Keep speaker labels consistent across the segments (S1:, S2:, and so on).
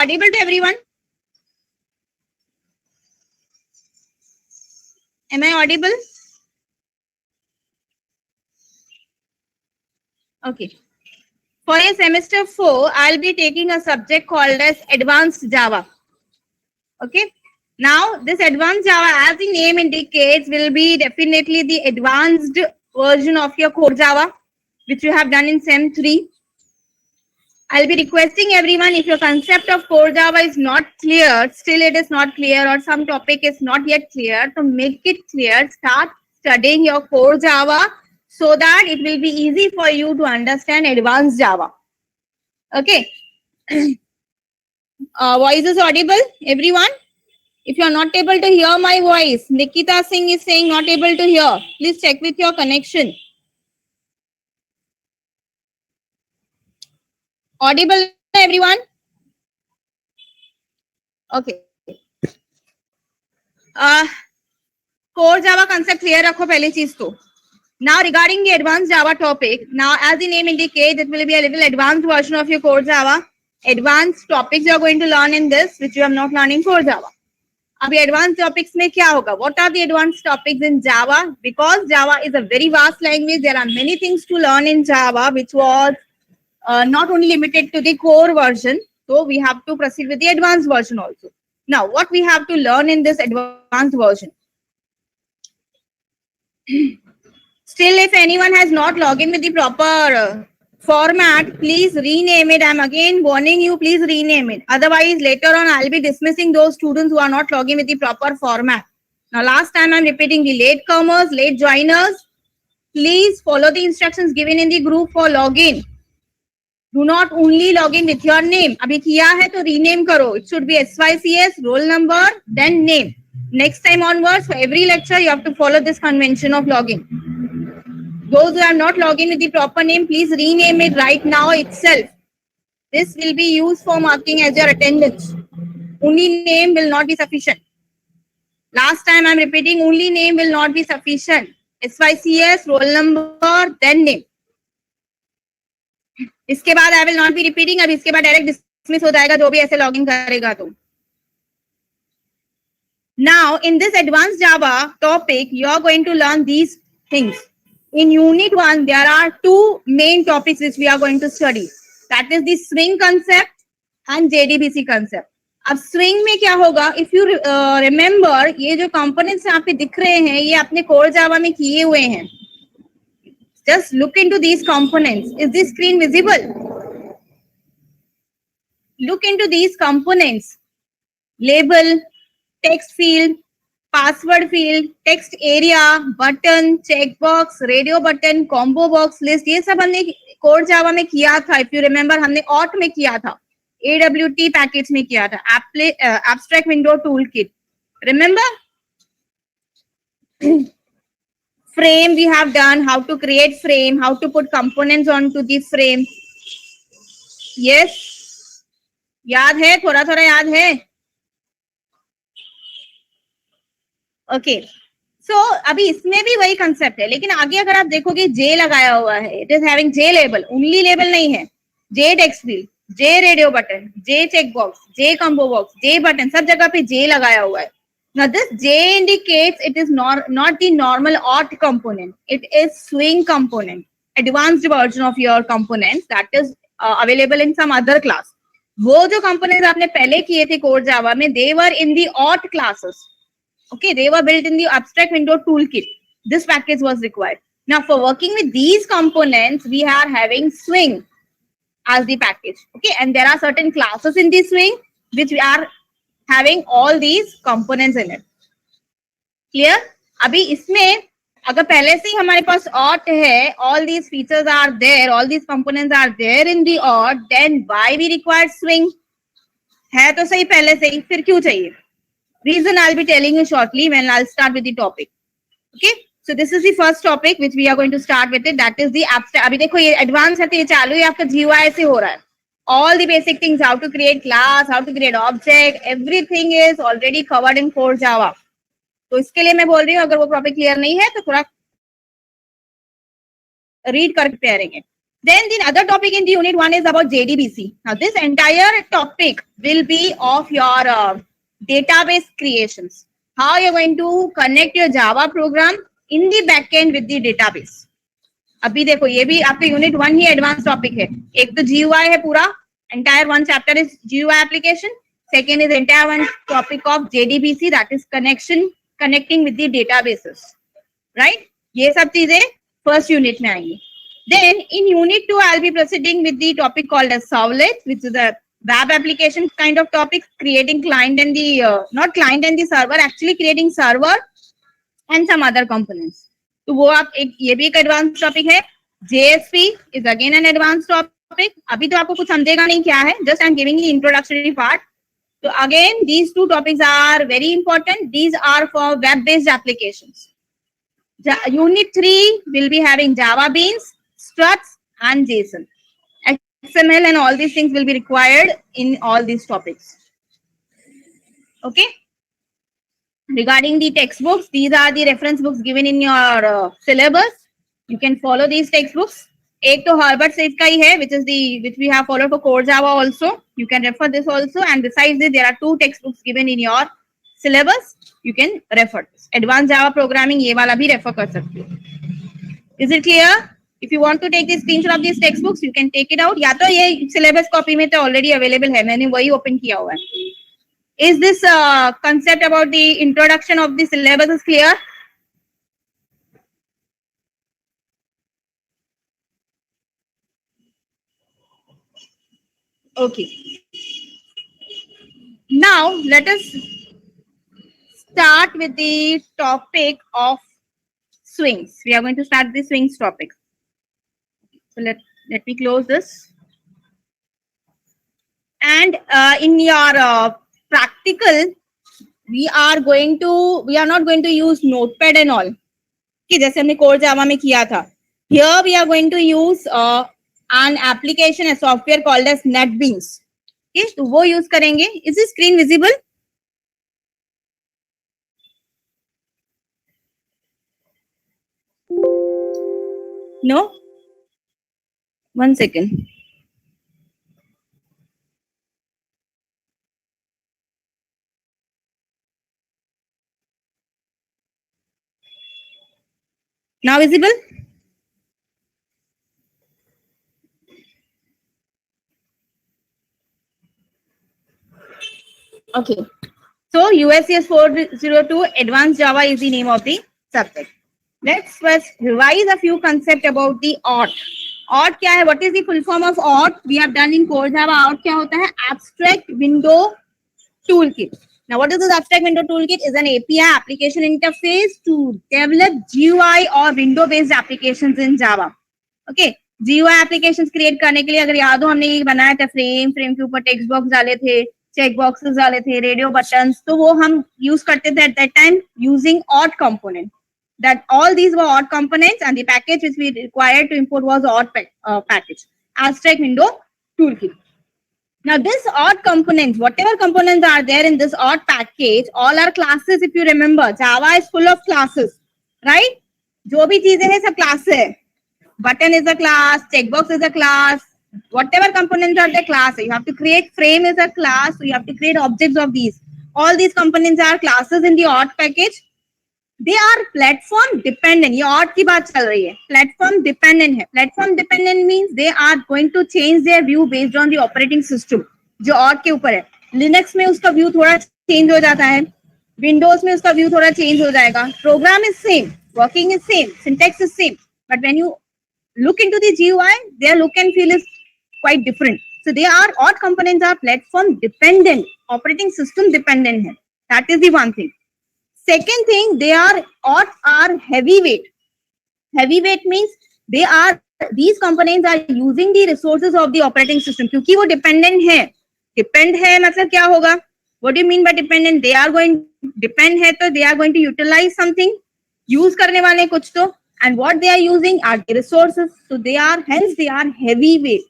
S1: audible to everyone? Am I audible? Okay. For a semester 4, I'll be taking a subject called as Advanced Java. Okay. Now, this Advanced Java, as the name indicates, will be definitely the advanced version of your core Java, which you have done in Sem 3. I'll be requesting everyone, if your concept of core Java is not clear, still it is not clear, or some topic is not yet clear, to make it clear, start studying your core Java so that it will be easy for you to understand advanced Java. Okay. Voice is audible, everyone? If you are not able to hear my voice, Nikita Singh is saying not able to hear. Please check with your connection. Audible, everyone? Okay. Core Java concept clear रखो पहली चीज तो. Now regarding the advanced Java topic, now as the name indicates, it will be a little advanced version of your core Java. Advanced topics you are going to learn in this, which you have not learned in core Java. अभी advanced topics में क्या होगा? What are the advanced topics in Java? Because Java is a very vast language, there are many things to learn in Java, which was not only limited to the core version. So we have to proceed with the advanced version also. Now, what we have to learn in this advanced version? Still, if anyone has not logged in with the proper format, please rename it. I'm again warning you, please rename it. Otherwise, later on, I'll be dismissing those students who are not logging with the proper format. Now, last time I'm repeating, the latecomers, late joiners, please follow the instructions given in the group for login. Do not only log in with your name. अभी किया है तो rename करो. It should be SYCS, roll number, then name. Next time onwards, for every lecture, you have to follow this convention of login. Those who are not logged in with the proper name, please rename it right now itself. This will be used for marking as your attendance. Only name will not be sufficient. Last time I'm repeating, only name will not be sufficient. SYCS, roll number, then name. इसके बाद I will not be repeating. अब इसके बाद direct dismiss हो जाएगा जो भी ऐसे लॉगिन करेगा तो. Now in this advanced Java topic, you are going to learn these things. In unit 1, there are two main topics which we are going to study. That is the swing concept and JDBC concept. अब swing में क्या होगा? If you remember, ये जो components यहाँ पे दिख रहे हैं, ये अपने core Java में किए हुए हैं. Just look into these components. Is this screen visible? Look into these components. Label, text field, password field, text area, button, checkbox, radio button, combo box list. ये सब हमने core Java में किया था. If you remember, हमने auth में किया था. AWT package में किया था. Abstract window toolkit. Remember? Frame we have done, how to create frame, how to put components onto the frame. Yes, याद है? थोड़ा थोड़ा याद है? Okay. So अभी इसमें भी वही concept है, लेकिन आगे अगर आप देखोगे J लगाया हुआ है. It is having J label, only label नहीं है. J text field, J radio button, J checkbox, J combo box, J button, सब जगह पे J लगाया हुआ है. Now this J indicates it is not the normal auth component. It is swing component, advanced version of your components that is available in some other class. वो जो components आपने पहले किए थे core Java में, they were in the auth classes. Okay, they were built in the abstract window toolkit. This package was required. Now for working with these components, we are having swing as the package. Okay, and there are certain classes in the swing which we are having all these components in it. Clear? अभी इसमें अगर पहले से ही हमारे पास auth है, all these features are there, all these components are there in the auth, then why we require swing? है तो सही पहले से ही, फिर क्यों चाहिए? Reason I'll be telling you shortly when I'll start with the topic. Okay? So this is the first topic which we are going to start with it. That is the abstract. अभी देखो ये advanced है तो ये चालू ही आपका GUI से हो रहा है. All the basic things, how to create class, how to create object, everything is already covered in core Java. तो इसके लिए मैं बोल रही हूँ, अगर वो टॉपिक क्लियर नहीं है तो थोड़ा रीड करके रहेंगे. Then the other topic in the unit 1 is about JDBC. Now this entire topic will be of your database creations. How you're going to connect your Java program in the backend with the database. अभी देखो ये भी आपके unit 1 ही advance topic है. एक तो GUI है पूरा, entire one chapter is GUI application. Second is entire one topic of JDBC, that is connecting with the databases, right? ये सब चीजें फर्स्ट यूनिट में आएंगी. Then in unit 2, I'll be proceeding with the topic called as Servlet, which is a web application kind of topic, creating client and the, not client and the server, actually creating server and some other components. तो वो आप एक ये भी एक advance topic है. JSP is again an advanced topic. अभी तो आपको कुछ समझेगा नहीं क्या है, just I'm giving the introductory part. So again, these two topics are very important. These are for web-based applications. Unit 3 will be having Java Beans, struts and JSON. XML and all these things will be required in all these topics. Okay. Regarding the textbooks, these are the reference books given in your syllabus. You can follow these textbooks. एक तो Herbert Said का ही है, which we have followed for core Java also. You can refer this also. And besides this, there are 2 textbooks given in your syllabus. You can refer this. Advanced Java Programming ये वाला भी refer कर सकते हो. Is it clear? If you want to take the screenshot of these textbooks, you can take it out. या तो ये syllabus copy में तो already available है, मैंने वही open किया हुआ है. Is this concept about the introduction of the syllabus is clear? Okay. Now let us start with the topic of swings. We are going to start the swings topic. So let me close this. And in your practical, we are not going to use notepad and all. कि जैसे हमने core Java में किया था. Here we are going to use an application, a software called as NetBeans. Okay, तो वो use करेंगे. Is the screen visible? No? One second. Now visible? Okay. So USCS 402 Advanced Java is the name of the subject. Let's first revise a few concepts about the ORT. ORT क्या है? What is the full form of ORT? We have done in core Java. ORT क्या होता है? Abstract Window Toolkit. Now, what is this Abstract Window Toolkit? Is an API application interface to develop GUI or window-based applications in Java. Okay, GUI applications create करने के लिए अगर याद हो हमने ये बनाया था फ्रेम के ऊपर टेक्स्ट बॉक्स डाले थे, चेक बॉक्सेस डाले थे, रेडियो बटन्स, तो वो हम यूज करते थे at that time using ORT component. That all these were ORT components and the package which we required to import was ORT package, Abstract Window Toolkit. Now this ORT components, whatever components are there in this ORT package, all are classes. If you remember, Java is full of classes, right? जो भी चीजें हैं सब class है. Button is a class, checkbox is a class, whatever components are the class. You have to create frame is a class, so you have to create objects of these. All these components are classes in the ORT package. They are platform dependent. ये ORT की बात चल रही है. Platform dependent है. Platform dependent means they are going to change their view based on the operating system. जो ORT के ऊपर है. Linux में उसका view थोड़ा change हो जाता है. Windows में उसका view थोड़ा change हो जाएगा. Program is same, working is same, syntax is same. But when you look into the GUI, their look and feel is quite different. So they are ORT components are platform dependent, operating system dependent है. That is the one thing. Second thing, ORT are heavyweight. Heavyweight means these components are using the resources of the operating system. क्योंकि वो dependent है. Depend है मतलब क्या होगा? What do you mean by dependent? Depend है तो they are going to utilize something. Use करने वाले कुछ तो. And what they are using are the resources. So hence they are heavyweight.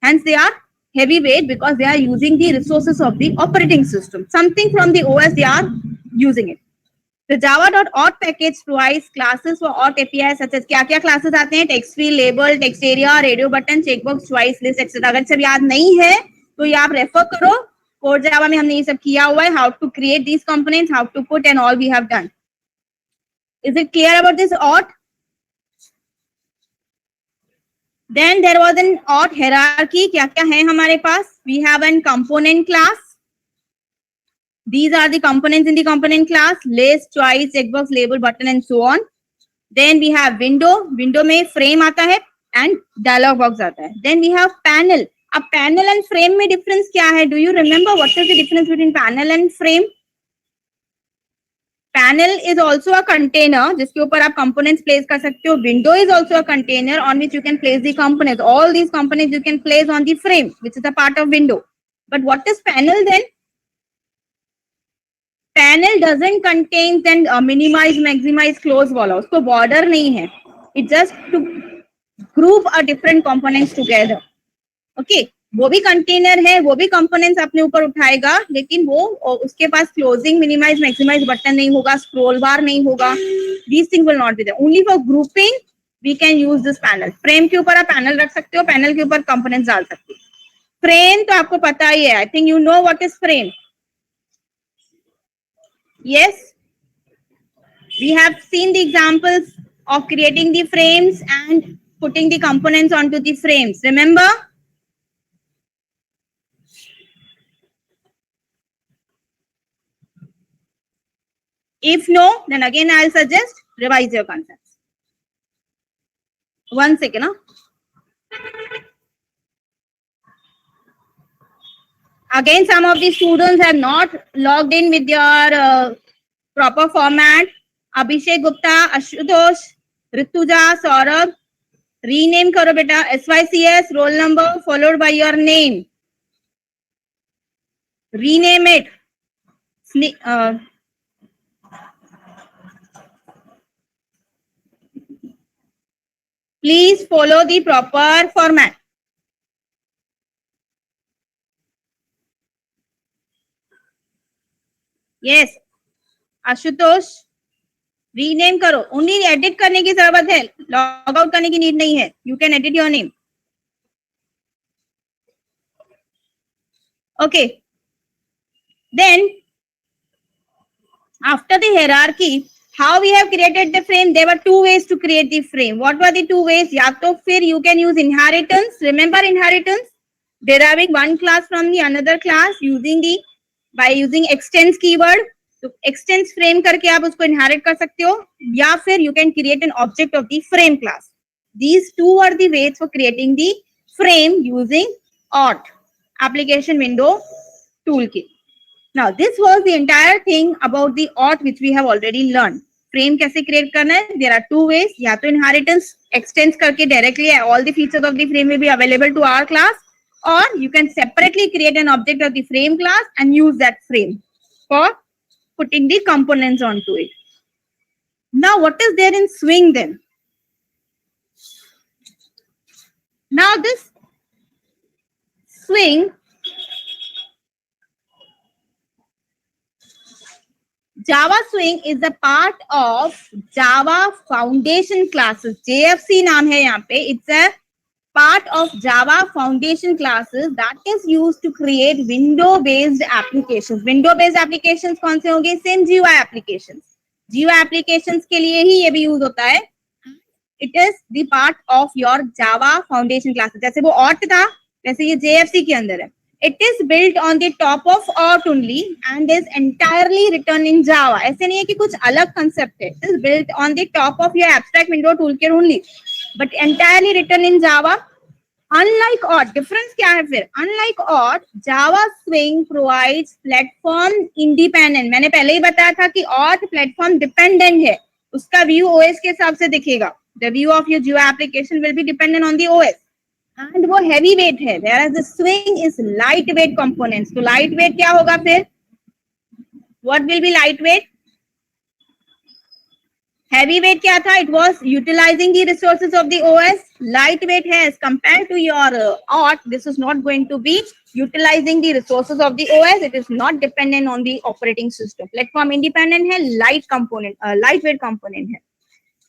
S1: Hence they are heavyweight because they are using the resources of the operating system. Something from the OS they are using it. The java.auth package provides classes for auth API such as क्या क्या classes आते हैं, text field, label, text area, radio button, checkbox, choice list, etc. अगर सब याद नहीं है तो ये आप रेफर करो. कोड जावा में हमने ये सब किया हुआ है. How to create these components, how to put, and all we have done. Is it clear about this auth? Then there was an auth hierarchy. क्या क्या है हमारे पास? We have an component class. These are the components in the component class: list, choice, checkbox, label, button, and so on. Then we have window. Window में frame आता है and dialog box आता है. Then we have panel. अब panel and frame में difference क्या है? Do you remember what is the difference between panel and frame? Panel is also a container जिसके ऊपर आप components place कर सकते हो. Window is also a container on which you can place the components. All these components you can place on the frame, which is a part of window. But what is panel then? Panel doesn't contain then minimize, maximize, close वाला, उसको border नहीं है. It just to group a different components together. Okay, वो भी container है, वो भी components अपने ऊपर उठाएगा, लेकिन वो उसके पास closing, minimize, maximize button नहीं होगा, scroll bar नहीं होगा. These things will not be there. Only for grouping we can use this panel. Frame के ऊपर आप panel रख सकते हो, panel के ऊपर components डाल सकते हो. Frame तो आपको पता ही है. I think you know what is frame. Yes, we have seen the examples of creating the frames and putting the components onto the frames. Remember? If no, then again I'll suggest revise your concepts. One second. Again, some of the students have not logged in with their proper format. Abhishek Gupta, Ashutosh, Rituja, Saurabh, rename karo beta. SYCS, roll number followed by your name. Rename it. Please follow the proper format. Yes, Ashutosh rename करो. Only edit करने की जरूरत है, log out करने की need नहीं है. You can edit your name. Okay, then after the hierarchy, how we have created the frame? There were two ways to create the frame. What were the two ways? या तो फिर you can use inheritance. Remember inheritance? Deriving one class from the another class using the by using extends keyword. तो extends frame करके आप उसको inherit कर सकते हो, या फिर you can create an object of the frame class. These two are the ways for creating the frame using auth application window toolkit. Now this was the entire thing about the auth which we have already learned. Frame कैसे create करना है? There are two ways. या तो inheritance extends करके directly all the features of the frame will be available to our class, or you can separately create an object of the frame class and use that frame for putting the components onto it. Now what is there in Swing then? Now this Swing, Java Swing is a part of Java Foundation classes. JFC नाम है यहाँ पे. It's a part of Java Foundation classes that is used to create window-based applications. Window-based applications कौन से होंगे? Same GUI applications. GUI applications के लिए ही ये भी use होता है. It is the part of your Java Foundation classes. जैसे वो auth था, वैसे ये JFC के अंदर है. It is built on the top of auth only and is entirely written in Java. ऐसे नहीं है कि कुछ अलग concept है. It is built on the top of your abstract window toolkit only, but entirely written in Java. Unlike auth, difference क्या है फिर? Unlike auth, Java Swing provides platform independent. मैंने पहले ही बताया था कि auth platform dependent है. उसका view OS के हिसाब से दिखेगा. The view of your GUI application will be dependent on the OS. And वो heavy weight है. Whereas the Swing is lightweight components. तो lightweight क्या होगा फिर? What will be lightweight? Heavyweight क्या था? It was utilizing the resources of the OS. lightweight है as compared to your OT. This is not going to be utilizing the resources of the OS. It is not dependent on the operating system. Platform independent है, lightweight component है.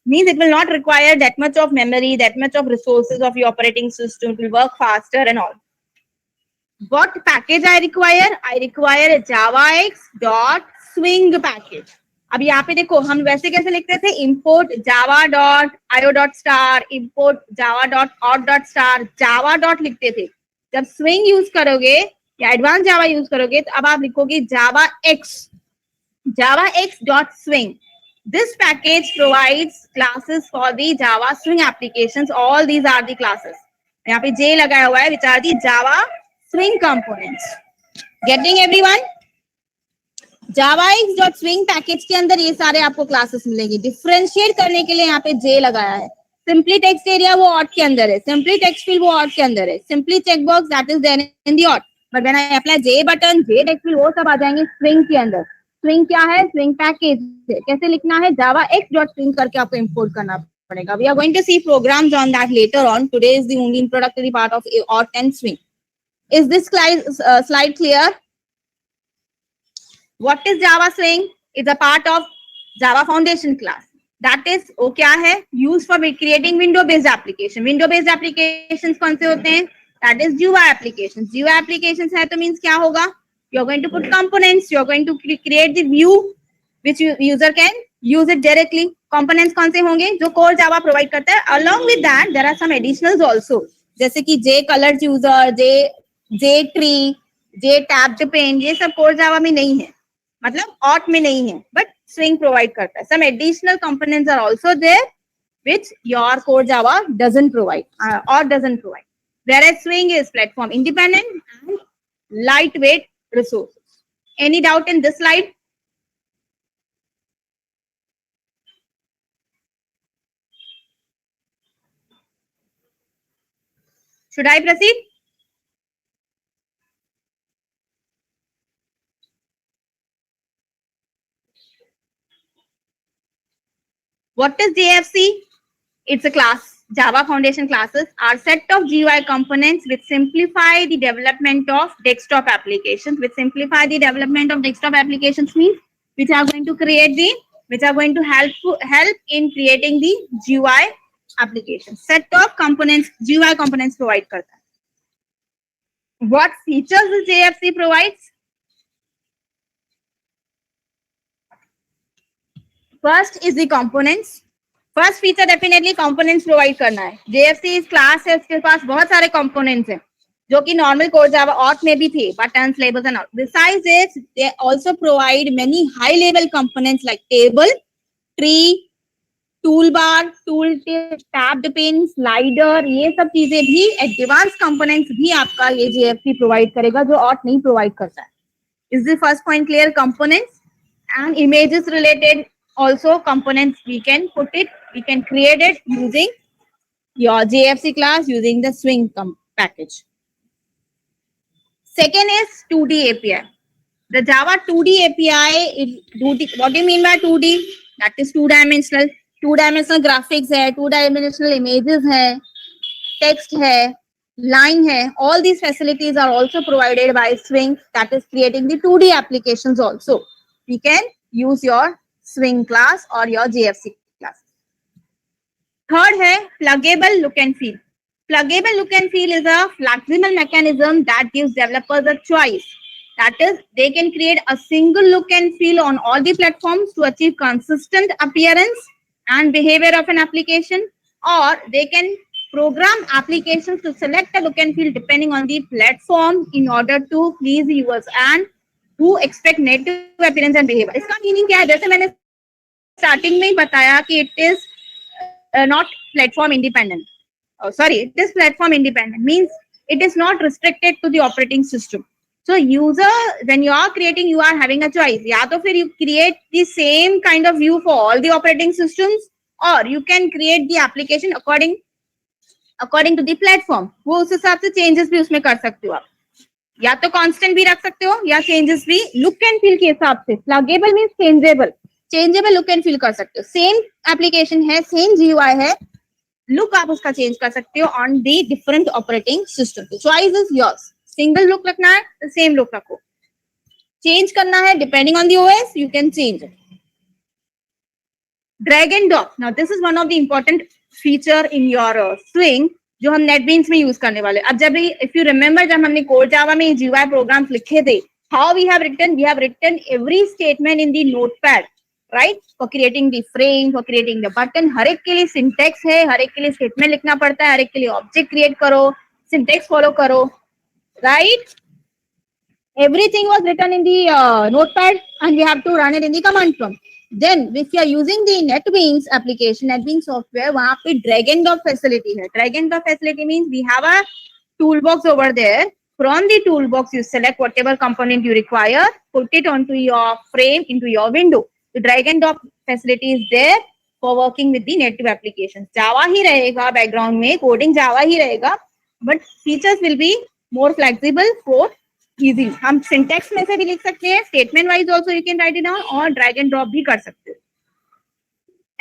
S1: Means it will not require that much of memory, that much of resources of your operating system. It will work faster and all. What package I require? I require a javax.swing package. अब यहाँ पे देखो हम वैसे कैसे लिखते थे, import java.io.star, import java.out.star, java dot लिखते थे. जब swing यूज करोगे या एडवांस जावा यूज करोगे तो अब आप लिखोगे javax.swing. This package provides classes for the Java Swing applications. All these are the classes. यहाँ पे J लगाया हुआ है, which are the Java Swing components. Getting everyone? javax.swing package के अंदर ये सारे आपको क्लासेस मिलेंगे. डिफरेंशिएट करने के लिए यहाँ पे J लगाया है. सिंपली टेक्स्ट एरिया वो ऑट के अंदर है, सिंपली टेक्स्ट फील्ड वो ऑट के अंदर है, simply check box that is there in the ऑट. But when I apply J button, J text field वो सब आ जाएंगे स्विंग के अंदर. स्विंग क्या है? स्विंग पैकेज है. कैसे लिखना है? javax.swing करके आपको इंपोर्ट करना पड़ेगा. We are going to see programs on that later on. Today is the only introductory part of ऑट एंड स्विंग. इज दिस slide clear? What is Java Swing? It's a part of Java Foundation class. That is, वो क्या है? Used for creating window-based application. Window-based applications कौन से होते हैं? That is GUI applications. GUI applications है तो means क्या होगा? You're going to put components. You're going to create the view which user can use it directly. Components कौन से होंगे? जो core Java provide करता है. Along with that, there are some additionals also. जैसे कि J colored user, J tree, J tabbed pane, ये सब core Java में नहीं है. मतलब ऑट में नहीं है, बट स्विंग प्रोवाइड करता है. Some additional components are also there which your core Java doesn't provide और doesn't provide. Whereas swing is platform independent and lightweight resources. Any doubt in this slide? Should I proceed? What is JFC? It's a class. Java Foundation classes are set of GUI components which simplify the development of desktop applications. Which simplify the development of desktop applications means which are going to help in creating the GUI applications. Set of components, GUI components provide करता है. What features the JFC provides? First is the components. First feature definitely components provide करना है. JFC इस class है, उसके पास बहुत सारे components हैं जो कि normal core Java auth में भी थे, buttons, labels and all. Besides this, they also provide many high level components like table, tree, toolbar, tooltip, tabbed pane, slider. ये सब चीजें भी advanced components भी आपका ये JFC provide करेगा जो auth नहीं provide करता है. Is the first point clear? Components and images related. Also components we can create it using your JFC class using the swing package. Second is 2D API. The Java 2D API, what do you mean by 2D? That is two-dimensional graphics है, two-dimensional images है, text है, line है. All these facilities are also provided by Swing, that is creating the 2D applications also. We can use your Swing class or your JFC class. Third है pluggable look and feel. Pluggable look and feel is a flexible mechanism that gives developers a choice. That is, they can create a single look and feel on all the platforms to achieve consistent appearance and behavior of an application, or they can program applications to select a look and feel depending on the platform in order to please users and who expect native appearance and behavior. इसका meaning क्या है? जैसे मैंने starting में ही बताया कि it is not platform independent. Oh, sorry, it is platform independent. Means it is not restricted to the operating system. So user, when you are creating, you are having a choice. या तो फिर you create the same kind of view for all the operating systems, or you can create the application according to the platform. वो उस हिसाब से changes भी उसमें कर सकते हो आप. या तो कांस्टेंट भी रख सकते हो या चेंजेस भी लुक एंड फील के हिसाब से. Pluggable means changeable look and feel कर सकते हो. सेम एप्लीकेशन है, सेम जीयूआई है, लुक आप उसका चेंज कर सकते हो on the different operating system. Choice is yours. Single look रखना है तो सेम लुक रखो. चेंज करना है depending on the OS, you can change it. Drag and drop. Now this is one of the important feature in your swing जो हम NetBeans में use करने वाले. अब जब इफ यू रिमेंबर जब हमने कोर जावा में जीयूआई प्रोग्राम्स लिखे थे, how we have written every statement in the notepad, right, for creating the frame, for creating the button. हर एक के लिए सिंटेक्स है, हर एक के लिए स्टेटमेंट लिखना पड़ता है, हर एक के लिए ऑब्जेक्ट क्रिएट करो, सिंटेक्स फॉलो करो, right. Everything was written in the notepad and we have to run it in the command prompt. Then if you are using the NetBeans application, NetBeans software, वहां पे drag and drop facility है. Drag and drop facility means we have a toolbox over there. From the toolbox you select whatever component you require, put it onto your frame into your window. The drag and drop facility is there for working with the native applications. Java ही रहेगा background में, coding Java ही रहेगा, but features will be more flexible for easy. हम syntax में से भी लिख सकते हैं, statement wise also you can write it down, और ड्रैग एंड ड्रॉप भी कर सकते हो.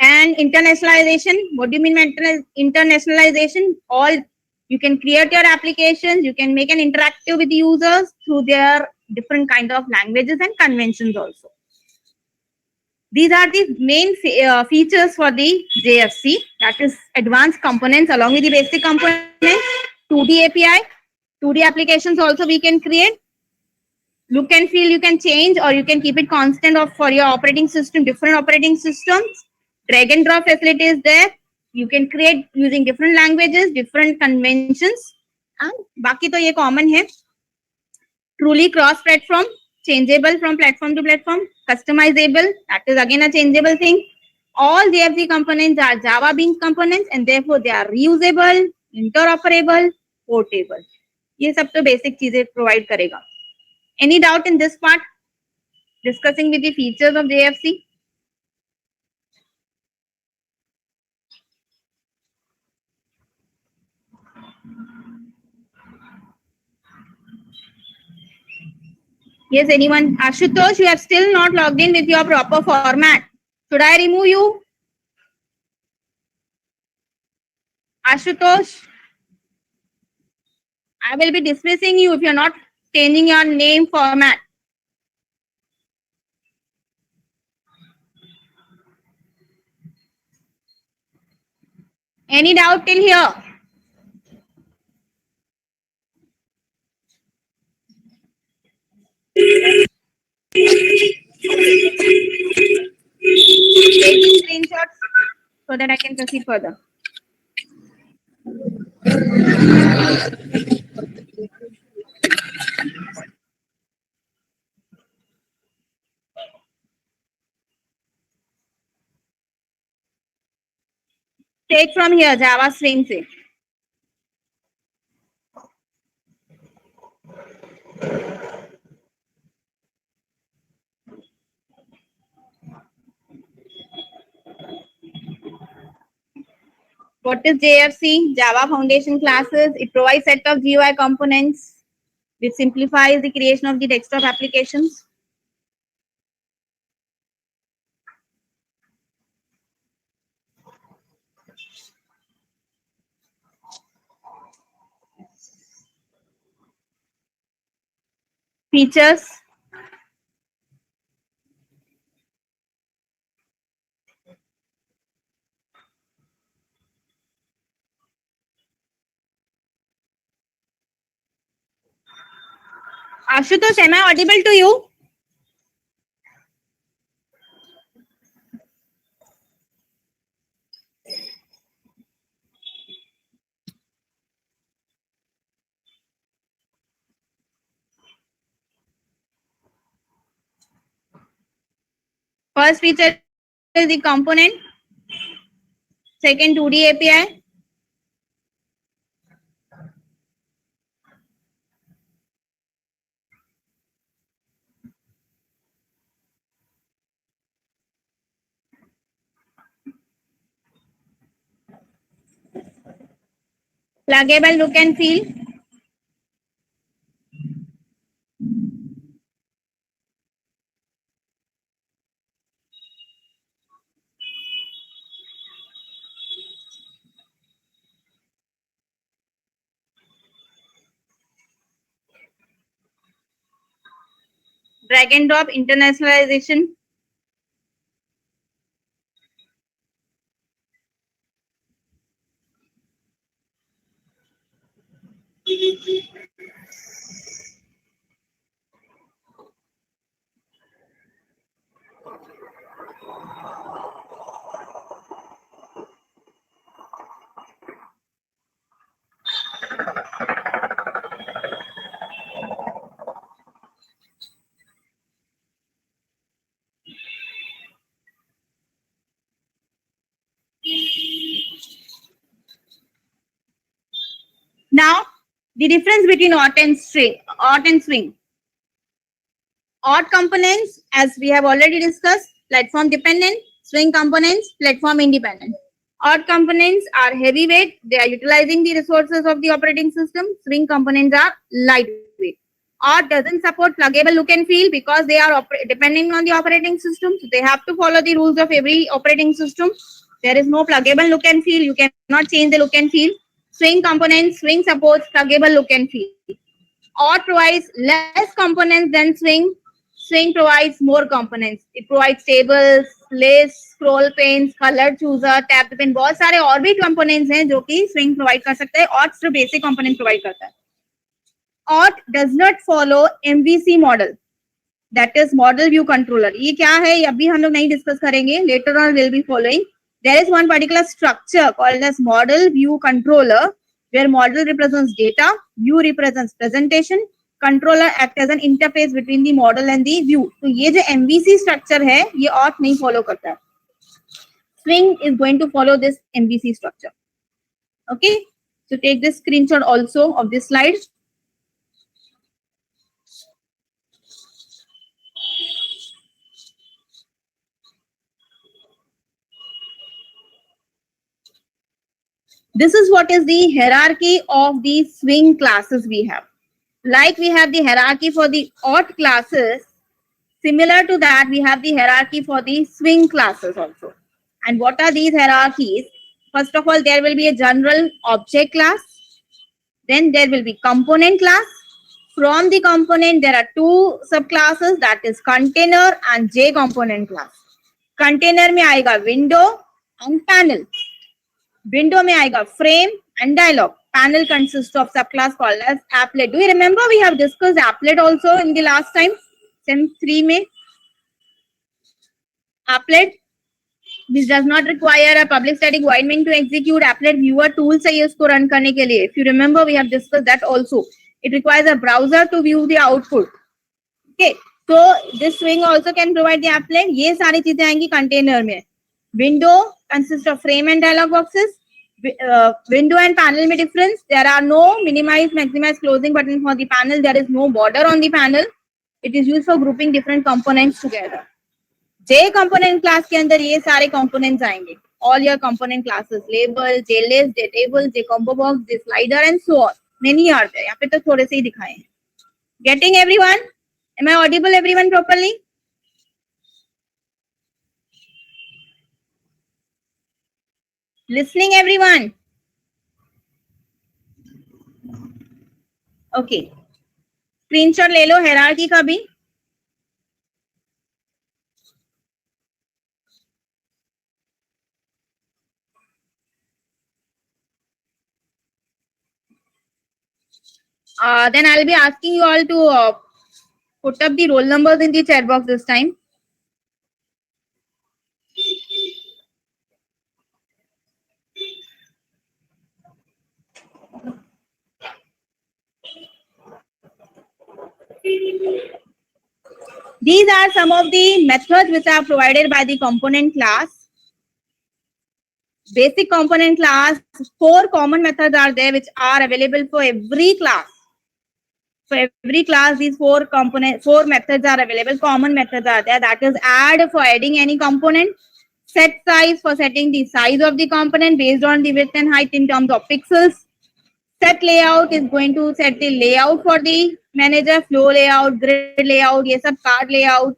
S1: And internationalisation. What do you mean by internationalisation? All you can create your applications, you can make an interactive with the users through their different kind of languages and conventions also. These are the main features for the JFC, that is advanced components along with the basic components. 2D API, 2D applications also we can create. Look and feel you can change or you can keep it constant of for your operating system, different operating systems. Drag and drop facility is there. You can create using different languages, different conventions, and बाकी तो ये common है. Truly cross platform, changeable from platform to platform, customizable, that is again a changeable thing. All JFC components are Java Beans components and therefore they are reusable, interoperable, portable. ये सब तो basic चीजें provide करेगा. Any doubt in this part? Discussing with the features of JFC? Yes, anyone? Ashutosh, you have still not logged in with your proper format. Should I remove you? Ashutosh, I will be dismissing you if you're not changing your name format. Any doubt till here? Taking screenshots so that I can proceed further. Take from here, Java stream से. What is JFC? Java Foundation Classes. It provides set of GUI components which simplifies the creation of the desktop applications. Features. Ashutosh, am I audible to you? First feature is the component. Second, 2D API. Pluggable look and feel. drag and drop, internationalization. Now, the difference between odd and swing. Odd components, as we have already discussed, platform dependent. Swing components, platform independent. Odd components are heavyweight. They are utilizing the resources of the operating system. Swing components are lightweight. Odd doesn't support pluggable look and feel because they are depending on the operating system. So they have to follow the rules of every operating system. There is no pluggable look and feel. You cannot change the look and feel. Swing components, swing supports pluggable look and feel. Odd provides less components than swing. Swing provides more components. It provides tables, lists, scroll panes, color chooser, tab pin. बहुत सारे और भी components हैं जो कि swing provide कर सकता है. Odd सिर्फ basic component provide करता है. Odd does not follow MVC model. That is model view controller. ये क्या है? ये अभी हम लोग नहीं डिस्कस करेंगे. Later on we'll be following. There is one particular structure called as model view controller, where model represents data, view represents presentation, controller act as an interface between the model and the view. तो ये जो MVC structure है, ये OT नहीं follow करता है. Swing is going to follow this MVC structure. Okay, so take this screenshot also of this slide. This is what is the hierarchy of the swing classes we have. Like we have the hierarchy for the odd classes, similar to that, we have the hierarchy for the swing classes also. And what are these hierarchies? First of all, there will be a general object class. Then there will be component class. From the component, there are two subclasses, that is container and J component class. Container में आएगा window and panel. Window में आएगा frame and dialog. Panel consists of subclass called as applet. Do you remember we have discussed applet also in the last time? Sem 3 में. Applet, which does not require a public static void main to execute. Applet viewer tool चाहिए उसको run करने के लिए. If you remember, we have discussed that also. It requires a browser to view the output. Okay, so this swing also can provide the applet. ये सारी चीजें आएंगी container में. Window consists of frame and dialog boxes. Window and panel में difference. There are no minimize, maximize, closing button for the panel. There is no border on the panel. It is used for grouping different components together. J component class के अंदर ये सारे components आएंगे. All your component classes, label, J list, J table, J combo box, J slider and so on. Many are there. यहाँ पे तो थोड़े से ही दिखाए हैं. Getting everyone? Am I audible everyone properly? Listening everyone? Okay. Screenshot ले लो hierarchy का भी. Then I'll be asking you all to put up the roll numbers in the chat box this time. These are some of the methods which are provided by the component class. Basic component class, 4 common methods are there which are available for every class. For every class, these 4 methods are available. Common methods are there. That is add for adding any component, set size for setting the size of the component based on the width and height in terms of pixels. Set layout is going to set the layout for the manager, flow layout, grid layout, ये सब card layout,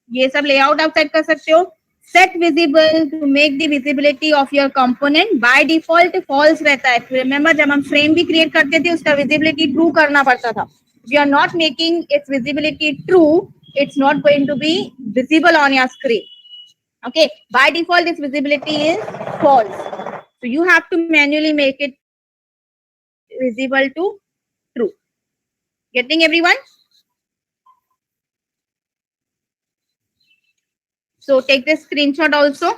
S1: ये सब layout आप set कर सकते हो. Set visible to make the visibility of your component. By default false रहता है. Remember जब हम frame भी create करते थे उसका visibility true करना पड़ता था. We are not making its visibility true. it's not going to be visible on your screen. Okay, by default this visibility is false, so you have to manually make it visible to true. Getting everyone? So take this screenshot also.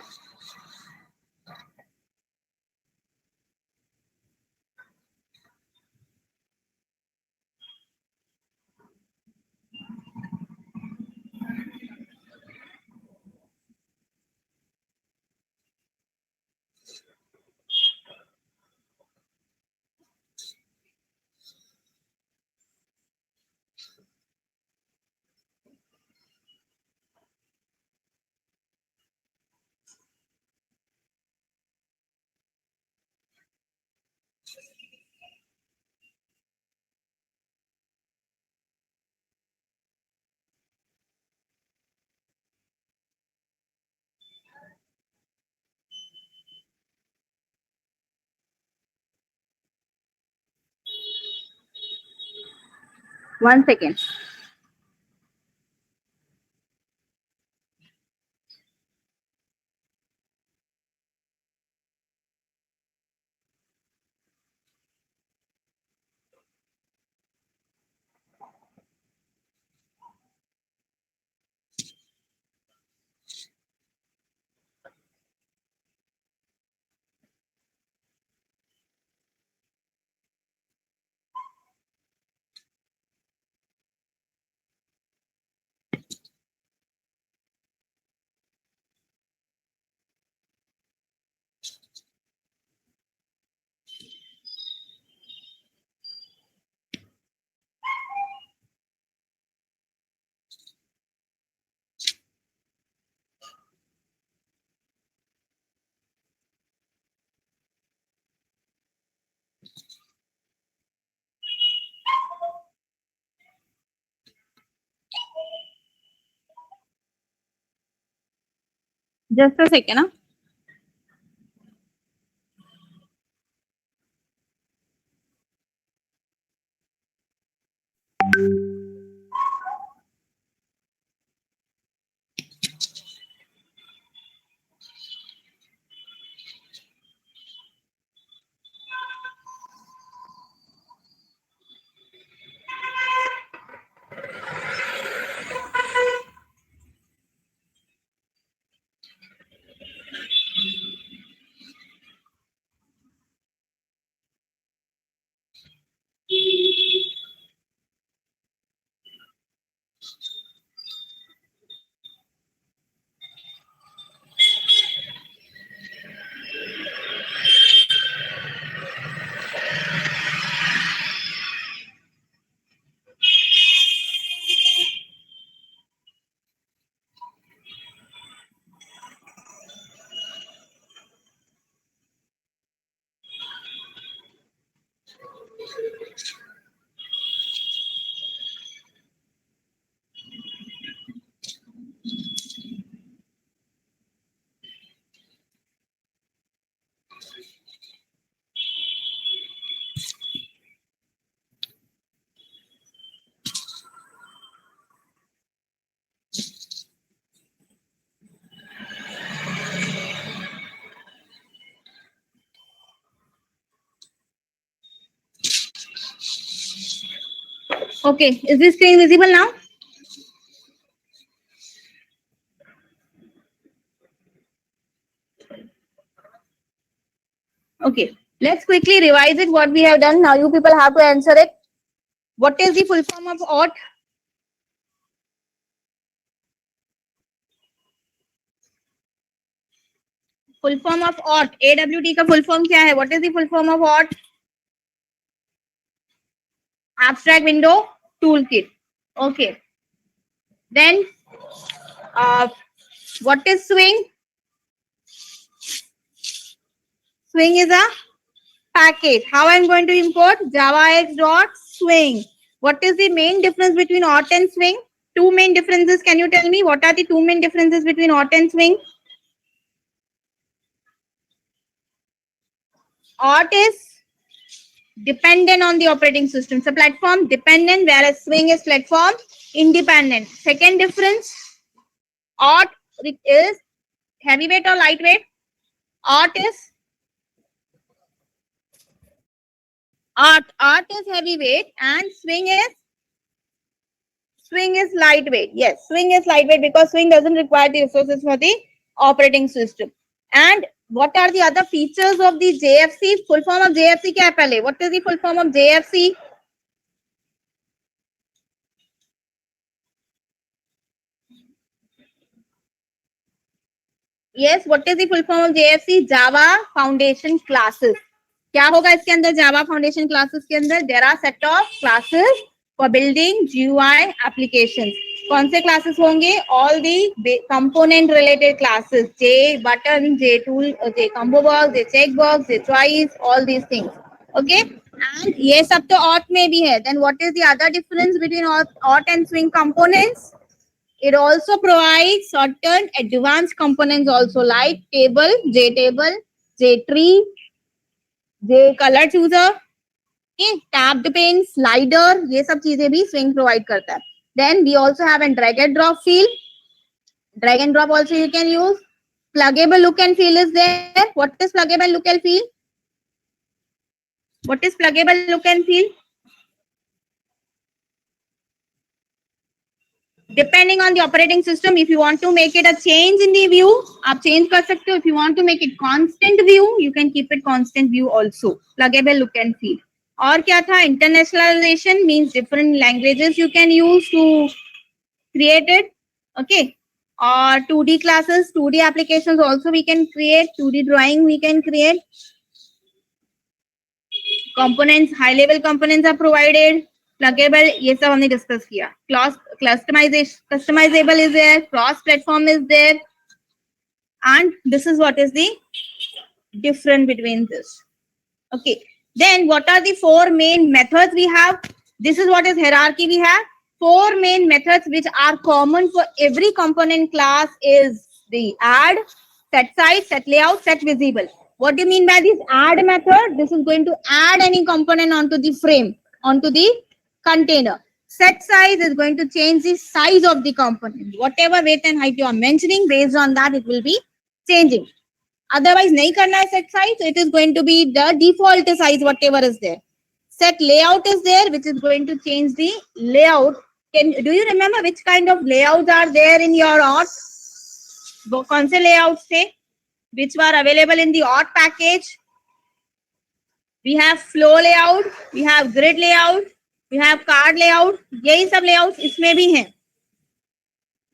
S1: One second. Just a second. Huh? Okay, is this screen visible now? Okay, let's quickly revise it what we have done. Now you people have to answer it. What is the full form of OT? Full form of OT. AWT का full form क्या है? What is the full form of OT? Abstract Window Toolkit. Okay. Then, what is Swing? Swing is a package. How I'm going to import? JavaX.swing. What is the main difference between OT and Swing? Two main differences. Can you tell me what are the two main differences between OT and Swing? OT is dependent on the operating system. So platform dependent, whereas Swing is platform independent. Second difference, aught is heavyweight or lightweight? Aught is heavyweight and swing is lightweight. Yes, swing is lightweight because swing doesn't require the resources for the operating system. And what are the other features of the JFC? Full form of JFC क्या है पहले? What is the full form of JFC? Yes, what is the full form of JFC? Java Foundation Classes. क्या होगा इसके अंदर? Java Foundation Classes के अंदर there are set of classes for building GUI applications. कौन से classes होंगे? All the component related classes, J button, J tool, J combo box, J checkbox, J choice, all these things. Okay, and ये सब तो auth में भी है. Then what is the other difference between auth and swing components? It also provides certain advanced components also like table, JTable, JTree, JColor chooser, tabbed pane, slider, ये सब चीजें भी swing provide करता है. Then we also have a drag and drop field. Drag and drop also you can use. Pluggable look and feel is there. What is pluggable look and feel? What is pluggable look and feel? Depending on the operating system, if you want to make it a change in the view, आप change कर सकते हो. If you want to make it constant view, you can keep it constant view also. Pluggable look and feel. और क्या था? Internationalization means different languages you can use to create it. Okay. Or 2D classes, 2D applications also we can create. 2D drawing we can create. Components, high level components are provided. Pluggable, ये सब हमने discuss किया. Customizable is there, cross platform is there, and this is what is the difference between this. Okay, then what are the four main methods we have? This is what is hierarchy we have. Four main methods which are common for every component class is the add, set size, set layout, set visible. What do you mean by this add method? This is going to add any component onto the frame, onto the container. Set size is going to change the size of the component. Whatever weight and height you are mentioning, based on that it will be changing. Otherwise, nahi karna hai set size, it is going to be the default size, whatever is there. Set layout is there, which is going to change the layout. Do you remember which kind of layouts are there in your auth? कौन से layouts थे? Which were available in the auth package? We have flow layout, we have grid layout, we have card layout. यही सब layouts इसमें भी हैं.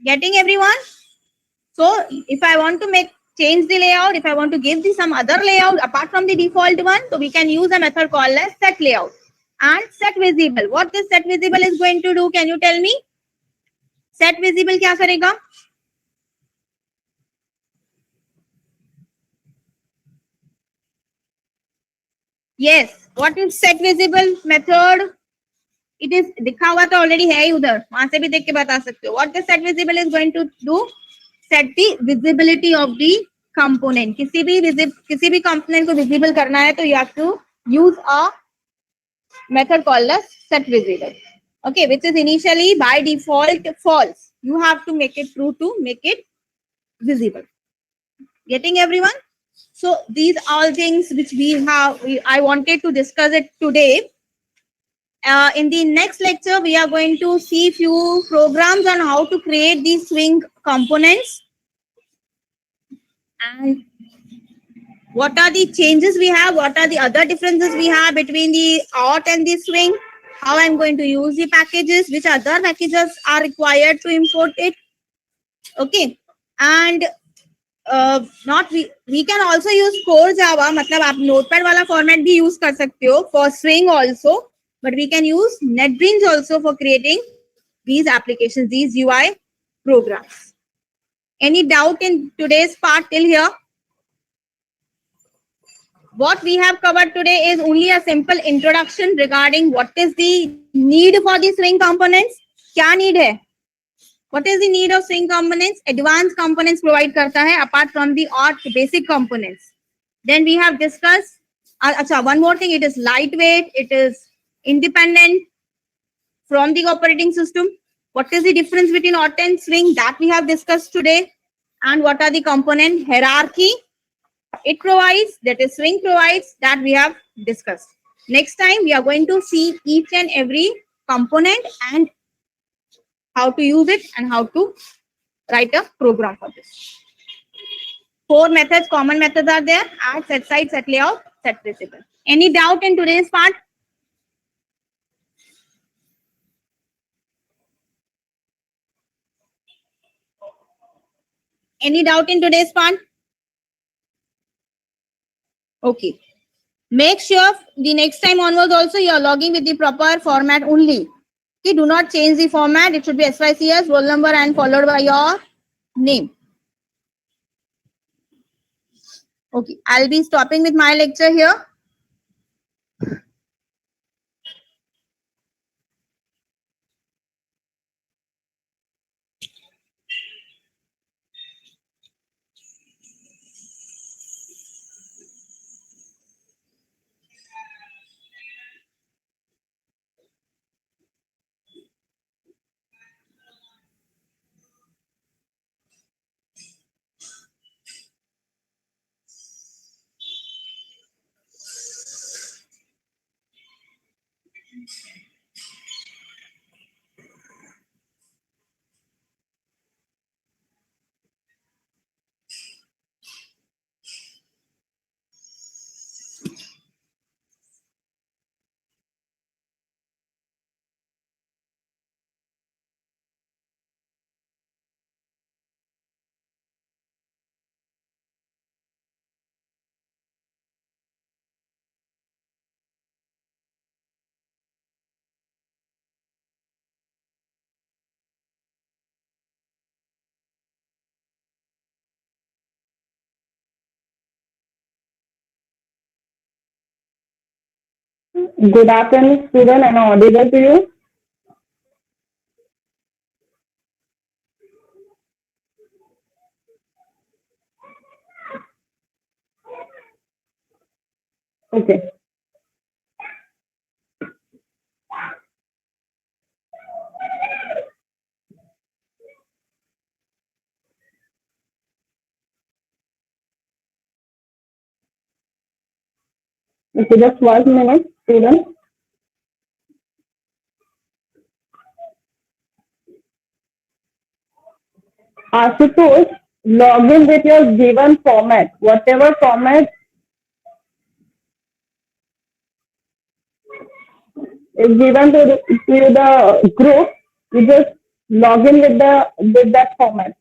S1: Getting everyone? So if I want to change the layout, if I want to give some other layout apart from the default one, so we can use a method called as set layout. And set visible. What this set visible is going to do? Can you tell me? Set visible क्या करेगा? Yes. What is set visible method? It is दिखा हुआ तो already है ही उधर. वहां से भी देख के बता सकते हो. What the set visible is going to do? Set the visibility of the component. किसी भी component को visible करना है तो you have to use a method called as set visible. Okay, which is initially by default false. You have to make it true to make it visible. Getting everyone? So these all things which I wanted to discuss it today. In the next lecture, we are going to see few programs on how to create these swing components. And what are the changes we have? What are the other differences we have between the auth and the swing? How I'm going to use the packages? Which other packages are required to import it? Okay. And we can also use core Java. मतलब आप notepad वाला format भी use कर सकते हो for swing also. But we can use NetBeans also for creating these applications, these UI programs. Any doubt in today's part till here? What we have covered today is only a simple introduction regarding what is the need for the swing components. क्या need है? What is the need of swing components? Advanced components provide करता है apart from the auth basic components. Then we have discussed. One more thing. It is lightweight. It is independent from the operating system. What is the difference between auto and swing? That we have discussed today. And what are the component hierarchy it provides, that is swing provides, that we have discussed. Next time we are going to see each and every component and how to use it and how to write a program for this. 4 methods, common methods are there: add, set size, set layout, set principal. Any doubt in today's part? Any doubt in today's part? Okay. Make sure the next time onwards also you are logging with the proper format only. Okay, do not change the format. It should be SYCS, roll number and followed by your name. Okay, I'll be stopping with my lecture here.
S2: Good afternoon, student. Am I audible to you? Okay. Okay, just 1 minute, student. Suppose log in with your given format, whatever format is given to the group, you just log in with that format.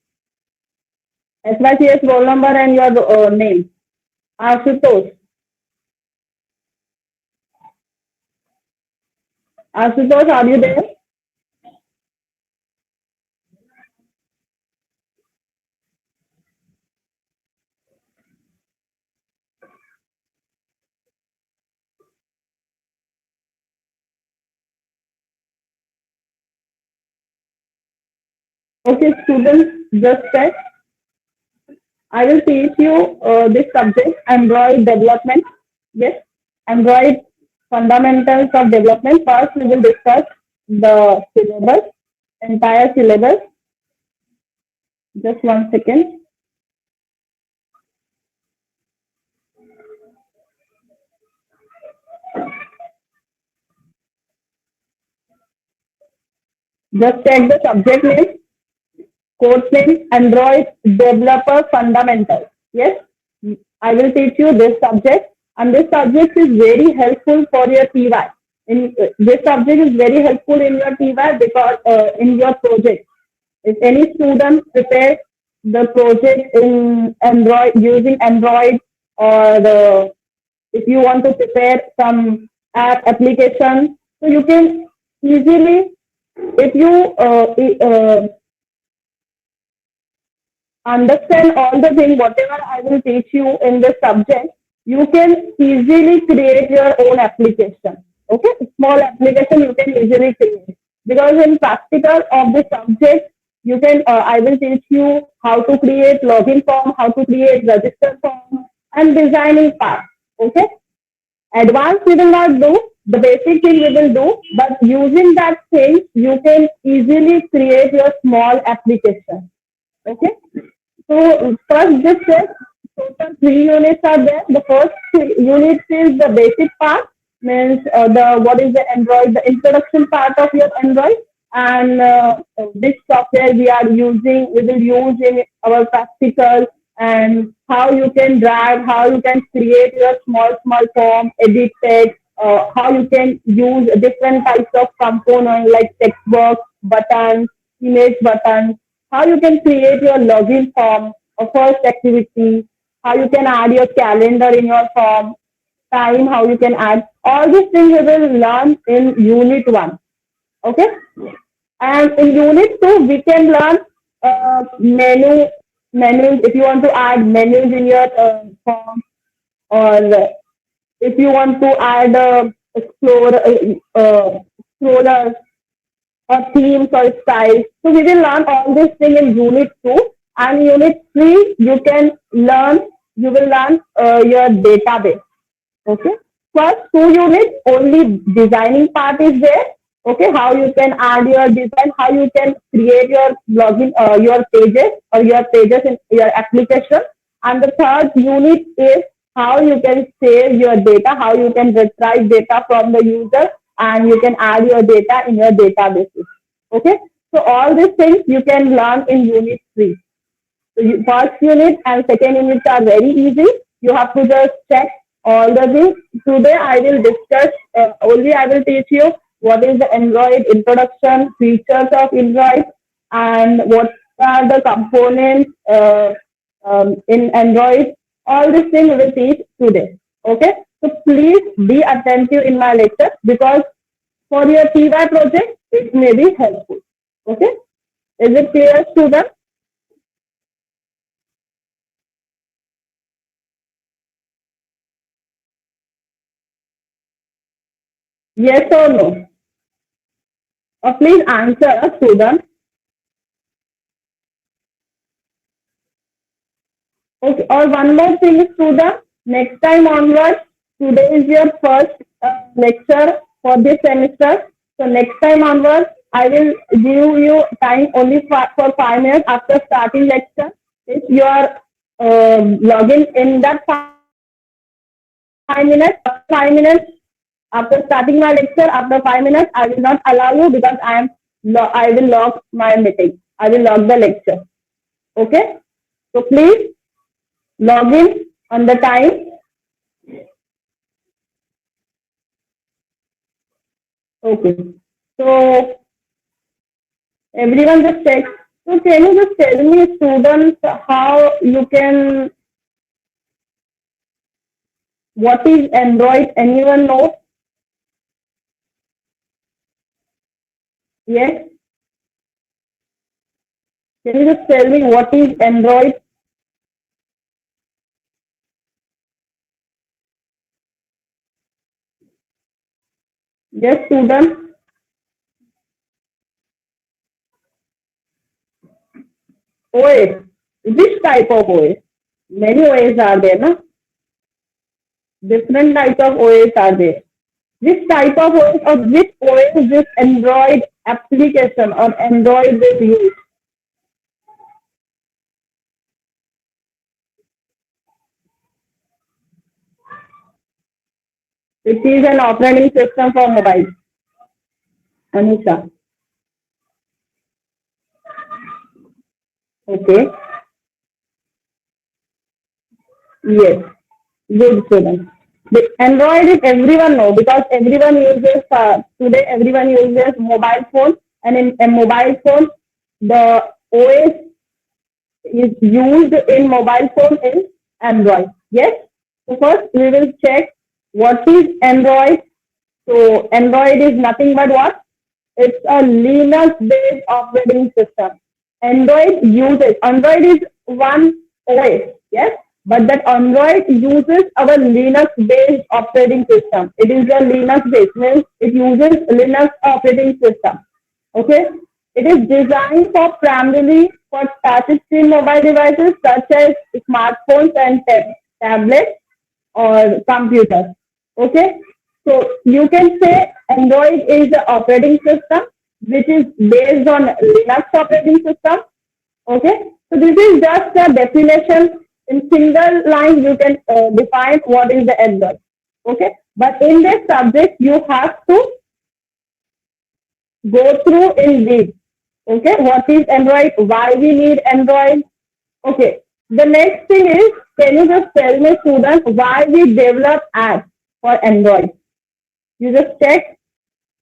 S2: SYCS roll number and your name. Ashutosh. Ashutosh, are you there? Okay, students, just check. I will teach you this subject, Android development. Yes, Android fundamentals of development. First, we will discuss the syllabus, entire syllabus. Just 1 second. Just check the subject name, course name, Android developer fundamentals. Yes, I will teach you this subject, and this subject is very helpful for your TY. This subject is very helpful in your TY because in your project. If any student prepare the project in Android using Android, or if you want to prepare some application, so you can easily, if you understand all the things, whatever I will teach you in this subject, you can easily create your own application. Okay, small application you can easily create, because in practical of the subject, you can I will teach you how to create login form, how to create register form, and designing part. Okay, advanced we will not do. the basic thing we will do, but using that thing, you can easily create your small application. Okay. So first, this is total three units are there. The first unit is the basic part, means the what is the Android, the introduction part of your Android, and which software we are using, we will use in our practical, and how you can drag, how you can create your small form, edit text, how you can use different types of components like text box, buttons, image buttons, how you can create your login form, a first activity, how you can add your calendar in your form, time, how you can add. All these things you will learn in Unit 1. Okay? And in Unit 2, we can learn menus, if you want to add menus in your form, or if you want to add scrollers, or themes or styles. So we will learn all these things in Unit 2. And Unit 3, you will learn your database. Okay. First two units, only designing part is there. Okay. How you can add your design, how you can create your login, your pages in your application. And the third unit is how you can save your data, how you can retrieve data from the user, and you can add your data in your databases. Okay. So all these things you can learn in Unit 3. So first unit and second unit are very easy. You have to just check all the things. Today I will discuss, only I will teach you what is the Android introduction, features of Android, and what are the components in Android. All these things we will teach today. Okay. So please be attentive in my lecture, because for your TY project it may be helpful. Okay. Is it clear, student? Yes or no? Please answer, student. Okay. Or one more thing, student. Next time onwards, today is your first lecture for this semester. So next time onwards, I will give you time only for 5 minutes after starting lecture. If you are logging in that 5 minutes, after starting my lecture, after 5 minutes, I will not allow you, because I will log my meeting. I will log the lecture. Okay. So please log in on the time. Okay. So everyone just check. So can you just tell me, students, how you can, what is Android? Anyone know? Yes. Can you just tell me what is Android? Yes, students. OS. Which type of OS? Many OS are there, na? Different types of OS are there. Which type of OS, or which OS this Android application or Android will use? It is an operating system for mobile. Anisha. Okay. Yes. Good, student. The Android is everyone know, because everyone uses today. Everyone uses mobile phone, and in a mobile phone, the OS is used in mobile phone is Android. Yes. So first we will check what is Android. So Android is nothing but what? It's a Linux-based operating system. Android is one OS, yes, but that Android uses our Linux-based operating system. It is a Linux-based, means it uses Linux operating system. Okay, it is designed for primarily for touch-screen mobile devices such as smartphones and tablets or computers. Okay, So you can say Android is the operating system which is based on Linux operating system. Okay, so this is just a definition. In single line, you can define what is the Android. Okay, but in this subject, you have to go through in deep. Okay, what is Android? Why we need Android? Okay, the next thing is, can you just tell me, students, why we develop apps for Android? You just check,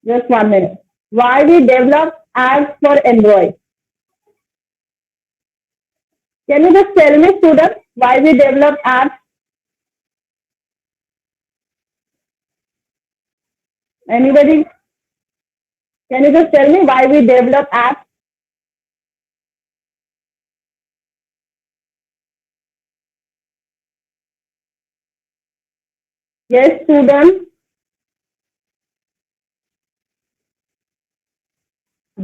S2: just 1 minute. Why we develop apps for Android? Can you just tell me, students, why we develop apps? Anybody? Can you just tell me why we develop apps? Yes, students.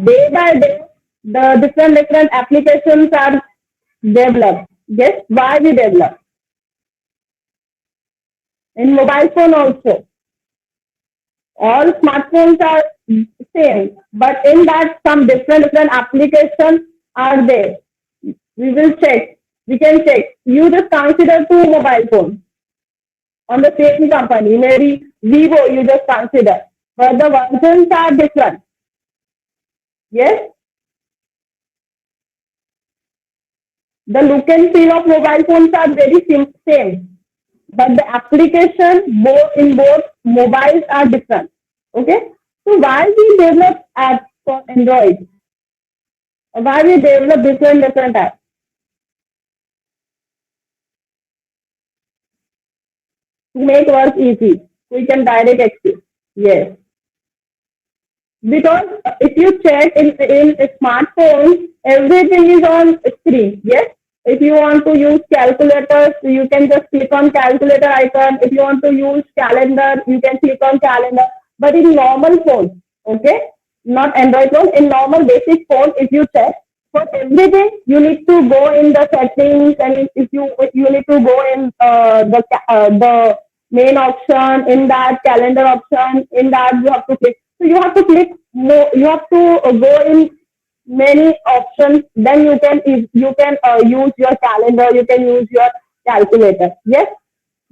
S2: Day by day, the different applications are developed. Yes, why we develop? In mobile phone also. All smartphones are same, but in that some different applications are there. We will check. We can check. You just consider two mobile phones on the same company, maybe Vivo. You just consider, but the versions are different. Yes, the look and feel of mobile phones are very same, but the application both in both mobiles are different. Okay, so why we develop apps for Android? Why we develop different apps? To make work easy, we can direct access. Yes, because if you check in smartphones, everything is on screen. Yes, if you want to use calculators, you can just click on calculator icon. If you want to use calendar, you can click on calendar. But in normal phones, okay, not Android phone, in normal basic phone, if you check for everything, you need to go in the settings, and if you need to go in the main option, in that calendar option, in that you have to click. So you have to click more. You have to go in many options. Then you can use your calendar. You can use your calculator. Yes,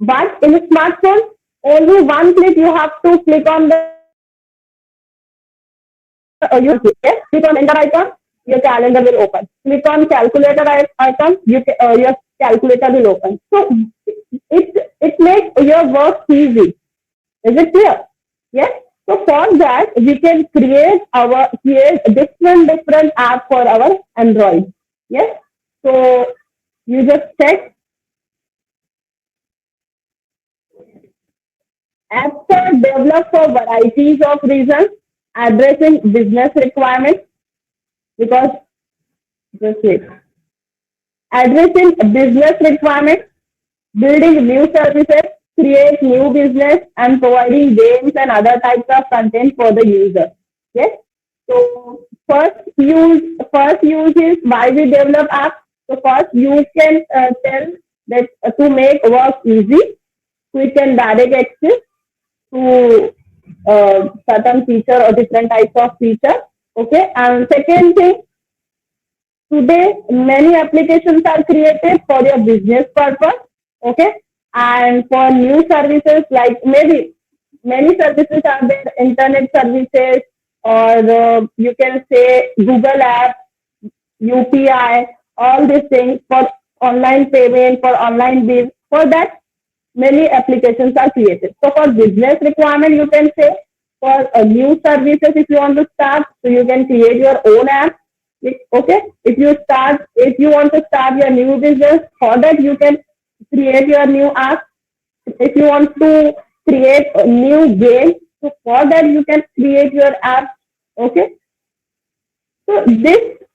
S2: but in a smartphone, only one click. You have to click on the you yes, click on calendar icon. Your calendar will open. Click on calculator icon. Your calculator will open. So it makes your work easy. Is it clear? Yes. So for that, we can create different apps for our Android. Yes. So you just check. Apps are developed for varieties of reasons, addressing business requirements, because just wait. Addressing business requirements, building new services, create new business, and providing games and other types of content for the user. Yes. So first use is why we develop apps. So first you can tell that to make work easy, we can direct access to certain feature or different types of feature. Okay. And second thing, today, many applications are created for your business purpose, okay, and for new services, like maybe many services are there, internet services, or you can say Google Apps, UPI, all these things for online payment, for online bills. For that, many applications are created. So for business requirement, you can say for new services, if you want to start, so you can create your own app. Okay, if you want to start your new business, for that you can create your new app. If you want to create a new game, so for that you can create your app. Okay, so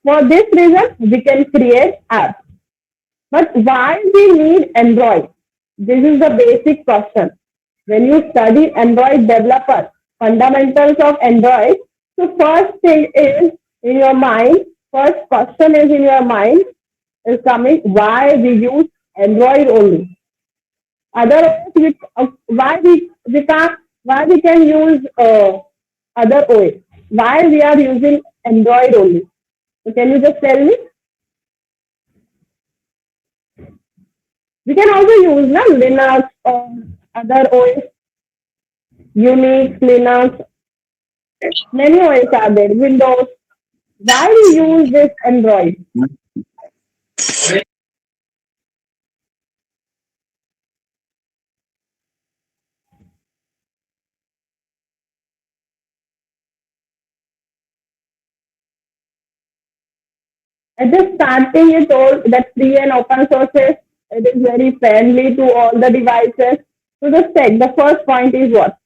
S2: for this reason we can create apps. But why we need Android? This is the basic question. When you study Android developer, fundamentals of Android, so first thing is in your mind, first question is in your mind is coming, why we use Android only. Otherwise, why we can't why we can use other OS? Why we are using Android only? So can you just tell me? We can also use na, Linux or other OS, Unix, Linux, many OS are there, Windows. Why we use this Android? At the starting, you told that free and open sources, it is very friendly to all the devices. So just check, the first point is what?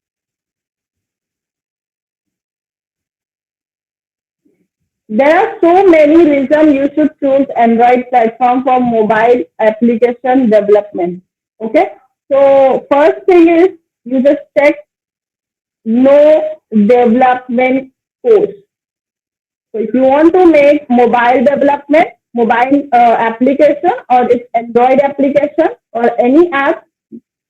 S2: There are so many reasons you should choose Android platform for mobile application development. Okay. So first thing is you just check no development course. So if you want to make mobile development, mobile application or it's Android application or any app,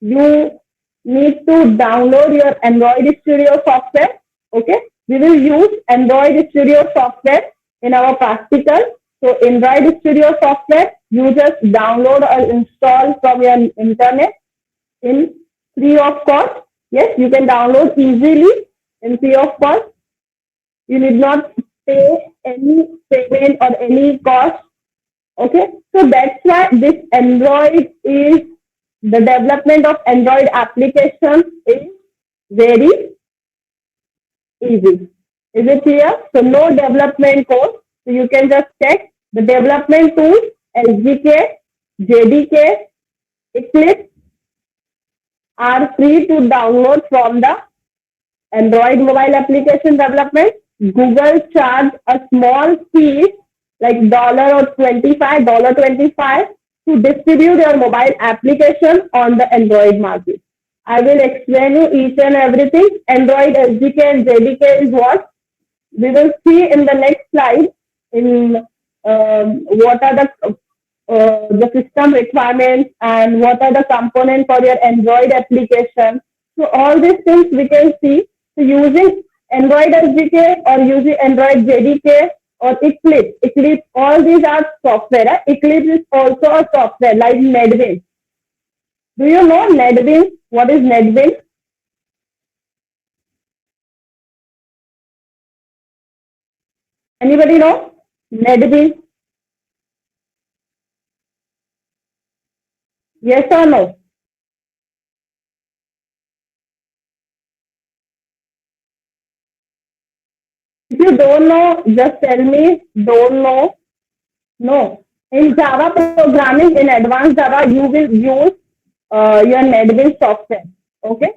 S2: you need to download your Android Studio software. Okay, we will use Android Studio software in our practical. So Android Studio software, you just download or install from your internet in free of cost. Yes, you can download easily in free of cost. You need not pay any payment or any cost. Okay, so that's why this Android is the development of Android applications is very easy. Is it clear? So no development code. So you can just check the development tools, SDK, JDK, Eclipse are free to download from the Android mobile application development. Google charge a small fee like dollar or $25 to distribute your mobile application on the Android market. I will explain you each and everything. Android SDK and JDK is what? We will see in the next slide in what are the system requirements and what are the components for your Android application. So all these things we can see. So using Android SDK or using Android JDK or Eclipse, all these are software. Eclipse is also a software like NetBeans. Do you know NetBeans? What is NetBeans? Anybody know NetBeans? Yes or no? If you don't know, just tell me. Don't know. No. In Java programming, in advanced Java, you will use your NetBeans software. Okay.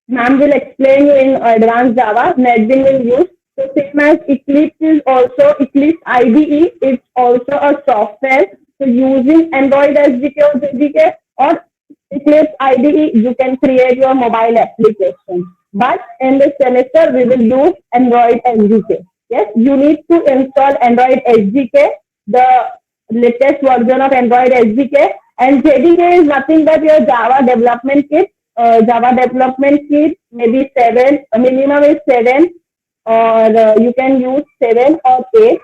S2: Ma'am will explain you in advanced Java. NetBeans will use. So same as Eclipse is also Eclipse IDE. It's also a software. So using Android SDK or JDK or Eclipse IDE, you can create your mobile application. But in this semester, we will use Android SDK. Yes, you need to install Android SDK, the latest version of Android SDK. And JDK is nothing but your Java development kit. Java development kit, maybe 7, minimum is 7, or you can use 7 or 8.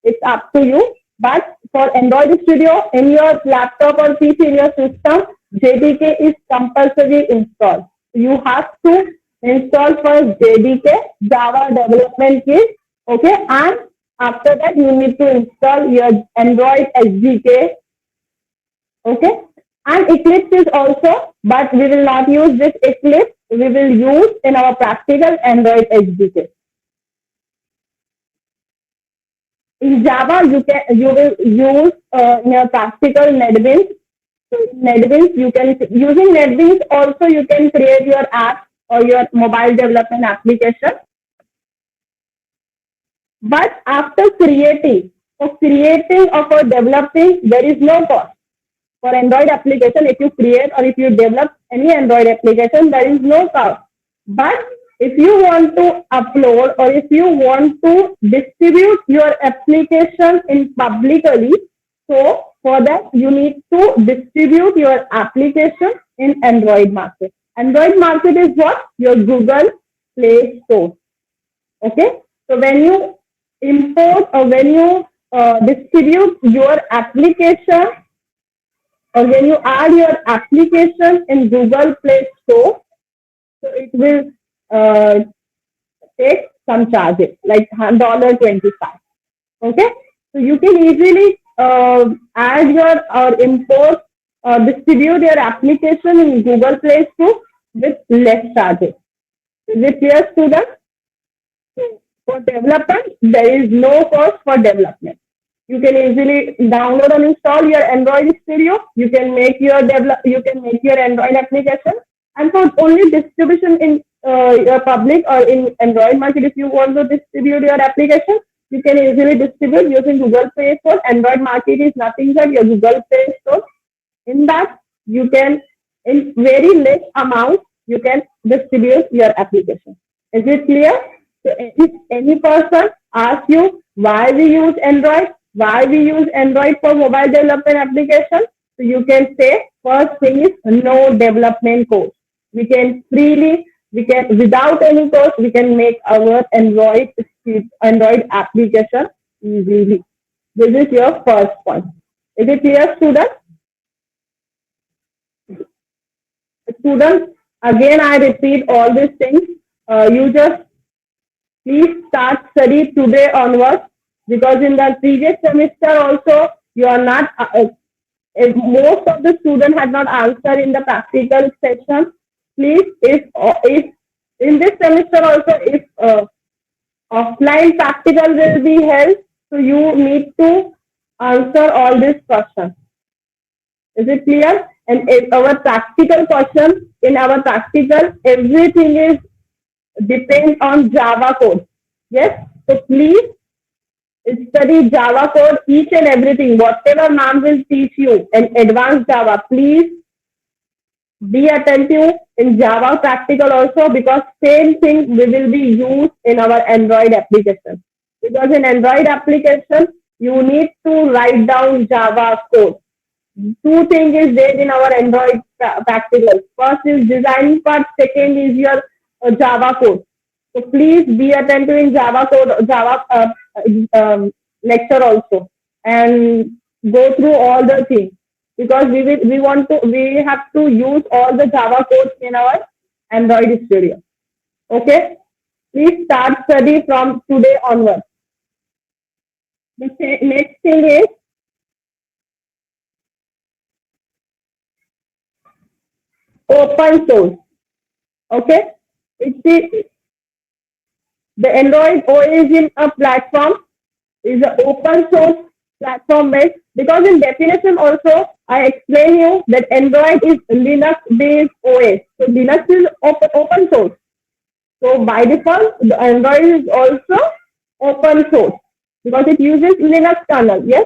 S2: It's up to you. But for Android Studio, in your laptop or PC, in your system, JDK is compulsory installed. You have to install first JDK, Java Development Kit, okay, and after that you need to install your Android SDK, okay, and Eclipse is also, but we will not use this Eclipse, we will use in our practical Android SDK. In Java, you will use in your practical NetBeans. So NetBeans, you can using NetBeans also you can create your app or your mobile development application. But after creating or developing, there is no cost for Android application. If you create or if you develop any Android application, there is no cost. But if you want to upload or if you want to distribute your application in publicly, So for that, you need to distribute your application in Android market. Android market is what? Your Google Play Store. Okay. So when you import or when you distribute your application or when you add your application in Google Play Store, so it will take some charges like $25. Okay, so you can easily add your or import or distribute your application in Google Play Store with less charges. Is it clear, students? For development, there is no cost for development. You can easily download and install your Android Studio. You can make your Android application, and for only distribution in your public or in Android market, if you want to distribute your application, you can easily distribute using Google Play Store. Android market is nothing but your Google Play Store. In that, you can, in very less amount, you can distribute your application. Is it clear? So if any person asks you why we use Android, why we use Android for mobile development application, so you can say first thing is no development cost. We can freely, without any cost, we can make our Android application easily. This is your first point. Is it clear, students? Students, again I repeat all these things. You just please start study today onwards, because in the previous semester also you are not, most of the students had not answered in the practical session. Please, if in this semester also, if offline practical will be held, so you need to answer all these questions. Is it clear? And in our practical question, in our practical, everything is depends on Java code. Yes? So please study Java code, each and everything. Whatever ma'am will teach you in advanced Java, please be attentive in Java practical also, because same thing we will be used in our Android application. Because in Android application, you need to write down Java code. Two things is there in our Android practical. First is designing part, second is your Java code. So please be attentive in Java code, lecture also, and go through all the things, because we have to use all the Java codes in our Android Studio. Okay, please start study from today onwards. The next thing is open source. Okay, the Android OS is a platform, is an open source platform based, because in definition also I explain you that Android is Linux based OS. So Linux is open source. So by default, the Android is also open source because it uses Linux kernel. Yes,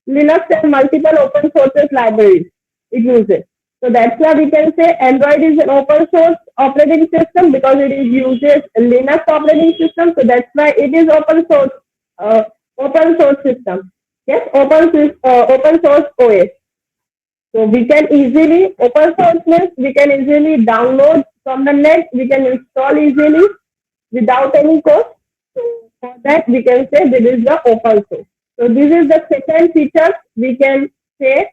S2: Linux and multiple open sources libraries it uses. So that's why we can say Android is an open source operating system, because it uses Linux operating system. So that's why it is open source system. Yes, open source OS. So we can easily, open source means we can easily download from the net. We can install easily without any cost. So for that we can say this is the open source. So this is the second feature we can say.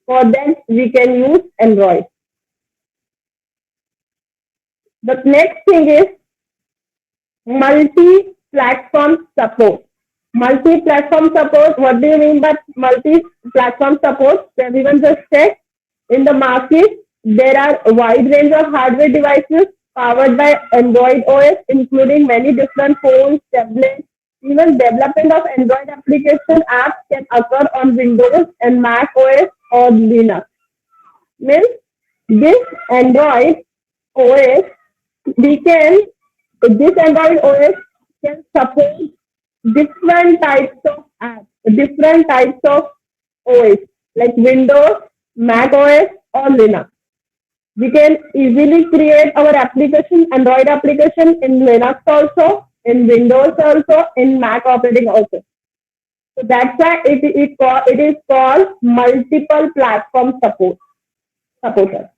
S2: For that, we can use Android. The next thing is multi-platform support. Multi-platform support, what do you mean by multi-platform support? So everyone just check. In the market, there are a wide range of hardware devices powered by Android OS, including many different phones, tablets. Even development of Android application apps can occur on Windows and Mac OS or Linux. Means this Android OS can support different types of apps, different types of OS like Windows, Mac OS or Linux. We can easily create our application, Android application in Linux also, in Windows also, in Mac operating also. So that's why it is called multiple platform supporter.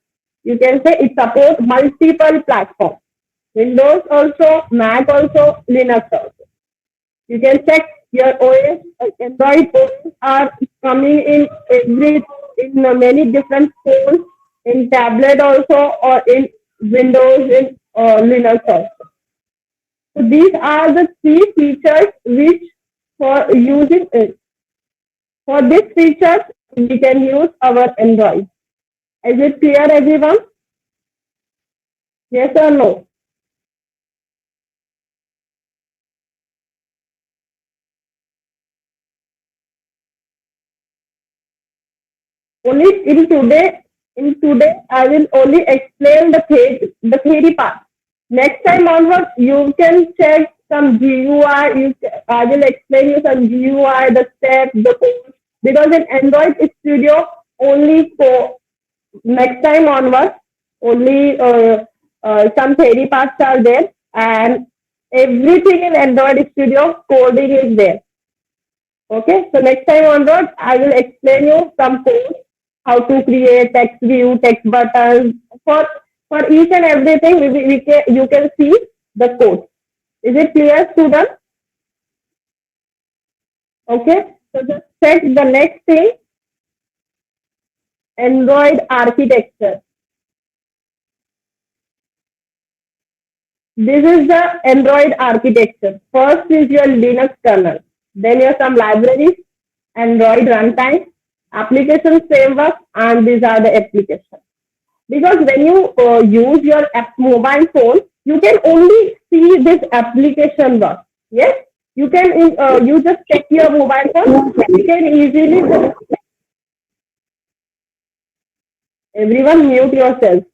S2: You can say it supports multiple platforms. Windows also, Mac also, Linux also. You can check your OS, Android OS are coming in many different phones, in tablet also, or in Windows, in Linux also. So these are the three features which for using it. For these features, we can use our Android. Is it clear, everyone? Yes or no? Only in today I will only explain the theory part. Next time onwards, you can check some GUI. I will explain you some GUI, the steps, the code. Because in Android Studio, only for next time onwards, only some theory parts are there, and everything in Android Studio coding is there. Okay, so next time onwards, I will explain you some code, how to create text view, text buttons. For each and everything, you can see the code. Is it clear, student? Okay, so just check the next thing, Android architecture. This is the Android architecture. First is your Linux kernel. Then you have some libraries, Android runtime, application framework, and these are the applications. Because when you use your mobile phone, you can only see this application work. Yes, you can you just check your mobile phone. You can easily everyone mute yourself.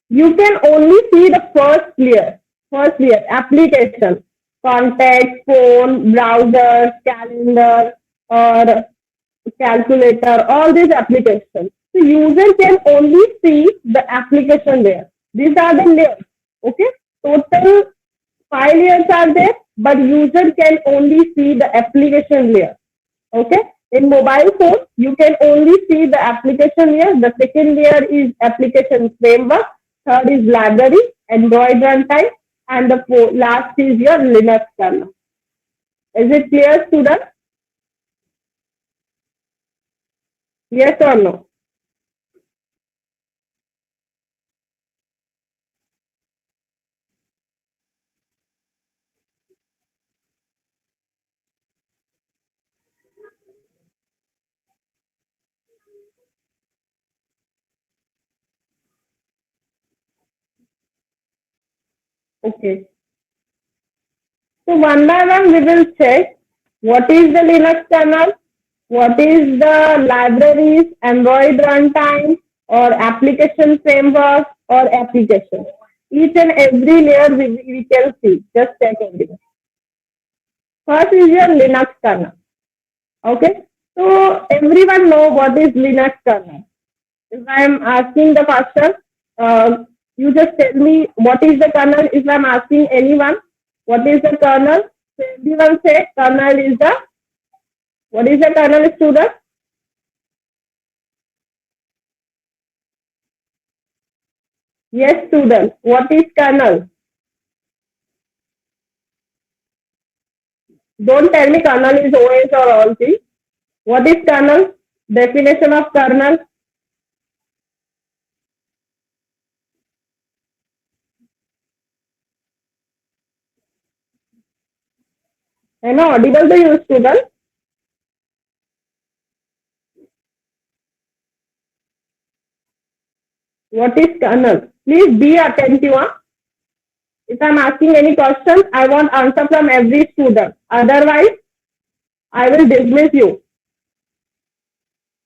S2: You can only see the first layer application, contact, phone, browser, calendar, or calculator, all these applications. So user can only see the application layer. These are the layers. Okay, total 5 layers are there, but user can only see the application layer. Okay, in mobile phone, you can only see the application layer. The second layer is application framework. Third is library, Android runtime, and the last is your Linux kernel. Is it clear, student? Yes or no? Okay. So one by one, we will check what is the Linux kernel, what is the libraries, Android runtime, or application framework, or application. Each and every layer we can see. Just check everything. First is your Linux kernel. Okay. So everyone know what is Linux kernel. If I am asking the question, you just tell me what is the kernel. If I am asking anyone, what is the kernel? So everyone say kernel is the, what is the kernel, student? Yes, student. What is kernel? Don't tell me kernel is OS or all things. What is kernel? Definition of kernel? Am I audible to you, student? What is kernel? Please be attentive. Huh? If I'm asking any question, I want answer from every student. Otherwise, I will dismiss you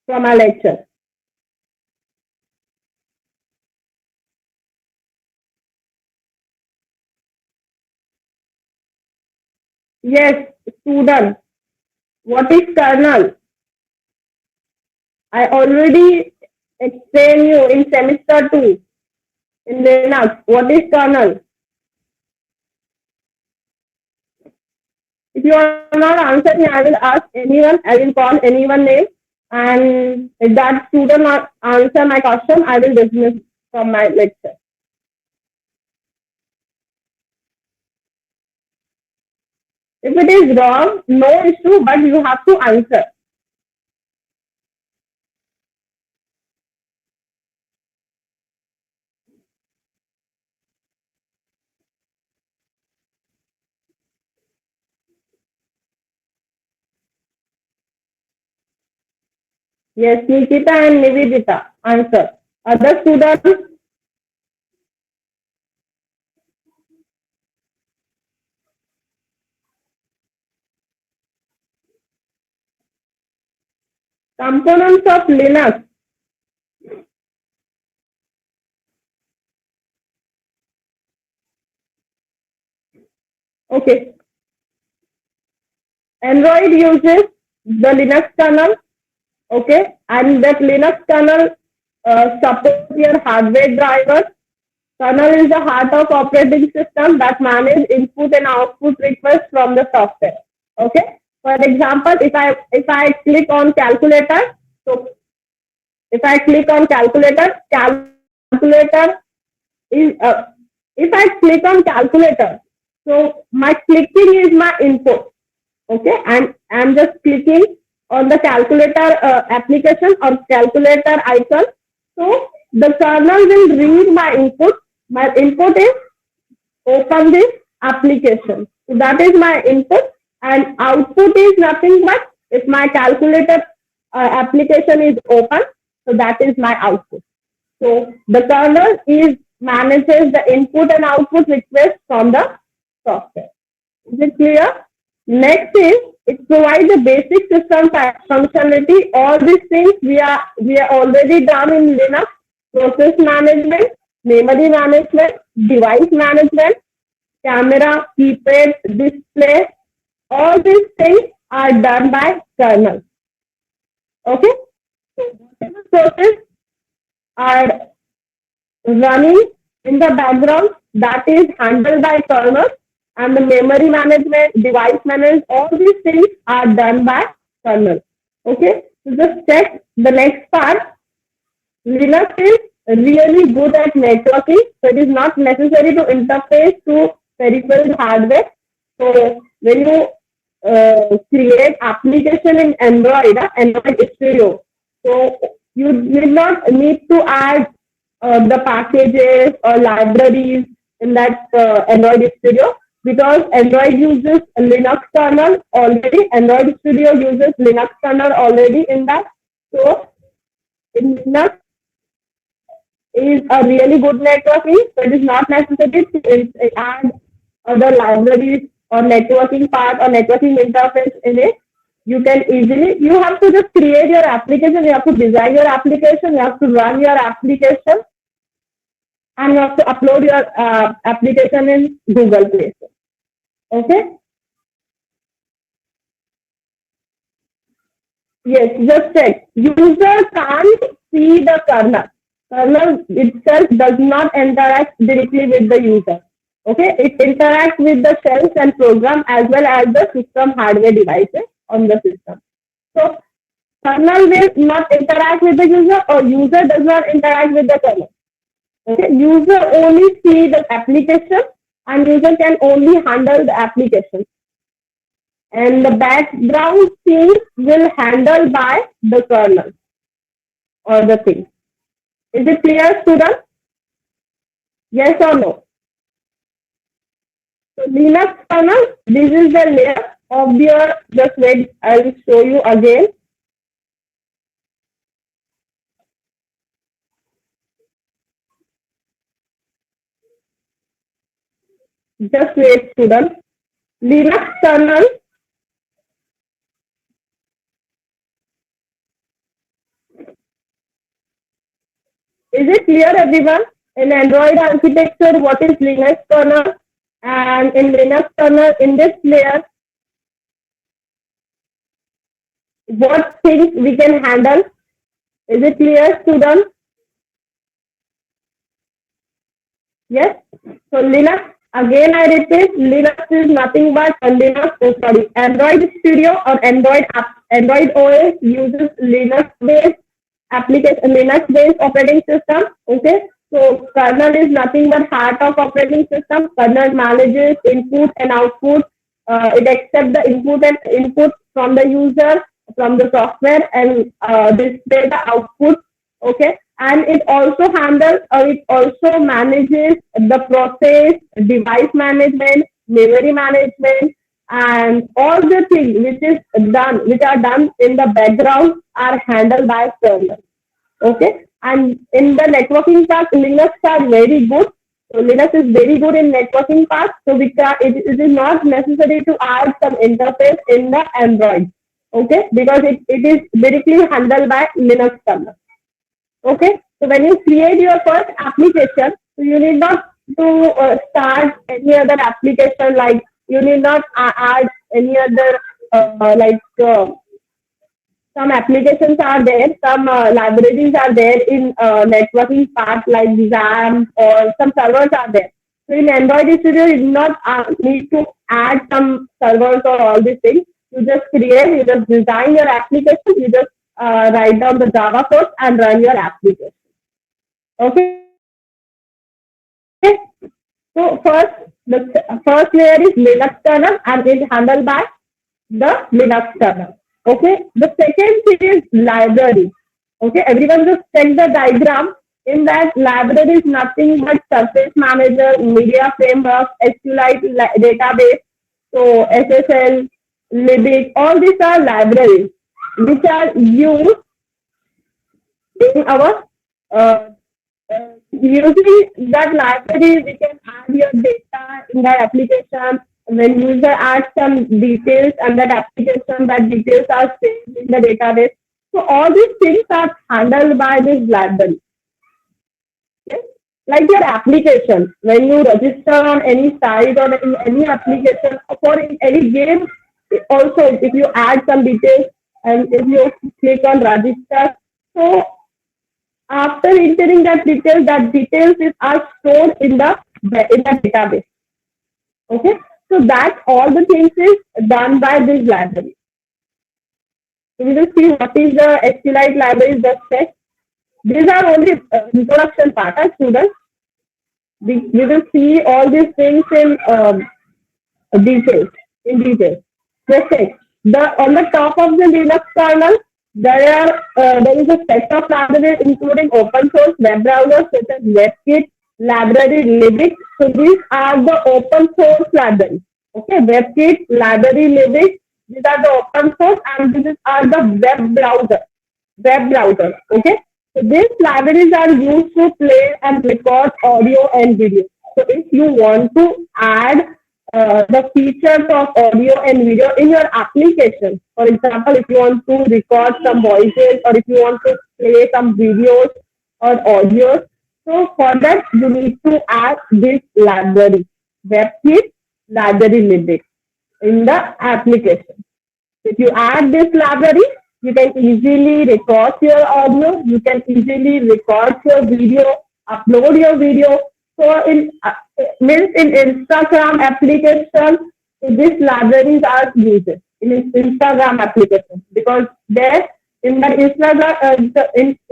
S2: from our lecture. Yes, student. What is kernel? I already explained you in semester 2 in Linux. What is kernel? you are not answering, I will ask anyone, I will call anyone name, and if that student not answer my question, I will dismiss from my lecture. If it is wrong, no issue, but you have to answer. Yes, Nikita and Nivedita, answer. Other students, components of Linux. Okay. Android uses the Linux kernel, okay, and that Linux kernel supports your hardware drivers. Kernel is the heart of operating system that manages input and output requests from the software. Okay. For example, if I click on calculator, so if I click on calculator is if I click on calculator, so my clicking is my input. Okay, and I'm just clicking on the calculator application or calculator icon. So the kernel will read my input. My input is open this application. So that is my input, and output is nothing but if my calculator application is open, so that is my output. So the kernel is manages the input and output requests from the software. Is it clear? Next is it provides the basic system functionality. All these things we are already done in Linux: process management, memory management, device management, camera, keypad, display. All these things are done by kernel. Okay. Whatever process are running in the background, that is handled by kernel, and the memory management, device management, all these things are done by kernel. Okay, so just check the next part. Linux is really good at networking, so it is not necessary to interface to peripheral hardware. So when you create application in Android Studio, so you will not need to add the packages or libraries in that Android Studio, because Android uses Linux kernel already. Android Studio uses Linux kernel already in that. So in Linux is a really good networking, so it is not necessary to add other libraries or networking part or networking interface in it. You can easily, you have to just create your application, you have to design your application, you have to run your application, and you have to upload your application in Google Play Store. Okay? Yes, just check. User can't see the kernel. Kernel itself does not interact directly with the user. Okay? It interacts with the shells and program as well as the system hardware devices on the system. So kernel will not interact with the user, or user does not interact with the kernel. Okay? User only see the application, and user can only handle the application. And the background things will handle by the kernel or the thing. Is it clear, student? Yes or no? So Linux kernel, this is the layer of your, just wait, I will show you again. Just wait, student. Linux kernel. Is it clear, everyone? In Android architecture, what is Linux kernel? And in Linux kernel, in this layer, what things we can handle? Is it clear, students? Yes. So Linux, Again, I repeat, Linux is nothing but Android Studio or Android OS uses Linux-based application, Linux-based operating system. Okay, so kernel is nothing but heart of operating system. Kernel manages input and output. It accepts the input from the user, from the software, and display the output. Okay, and it also handles or it also manages the process, device management, memory management, and all the things which are done in the background are handled by kernel. Okay, and in the networking part, Linux are very good. So Linux is very good in networking part. So it is not necessary to add some interface in the Android. Okay, because it is directly handled by Linux kernel. Okay, so when you create your first application, so you need not to start any other application, like you need not add any other some applications are there, some libraries are there in networking part like XAMPP or some servers are there. So in Android Studio, you do not need to add some servers or all these things. You just design your application, you just write down the Java code and run your application. Okay. So the first layer is Linux kernel and it is handled by the Linux kernel. Okay. The second thing is library. Okay. Everyone just check the diagram. In that, library is nothing but Surface Manager, Media Framework, SQLite database, so SSL, Libc, all these are libraries which are used in our using that library, we can add your data in that application. When user adds some details and that application, that details are saved in the database. So all these things are handled by this library. Okay? Like your application, when you register on any site or in any application or in any game, also if you add some details and if you click on register, so after entering that details are stored in the database. Okay, so that all the things is done by this library. So we will see what is the SQLite library just check. These are only introduction part, students. We will see all these things in details. Just check. On the top of the Linux kernel, there is a set of libraries including open source web browsers such as WebKit, library Libc. So these are the open source libraries. Okay, WebKit, library Libc, these are the open source and these are the web browser. Okay, so these libraries are used to play and record audio and video. So if you want to add the features of audio and video in your application. For example, if you want to record some voices or if you want to play some videos or audios, so for that you need to add this library, WebKit, library Libc in the application. If you add this library, you can easily record your audio, you can easily record your video, upload your video. So in Instagram application, these libraries are used in Instagram application because there in the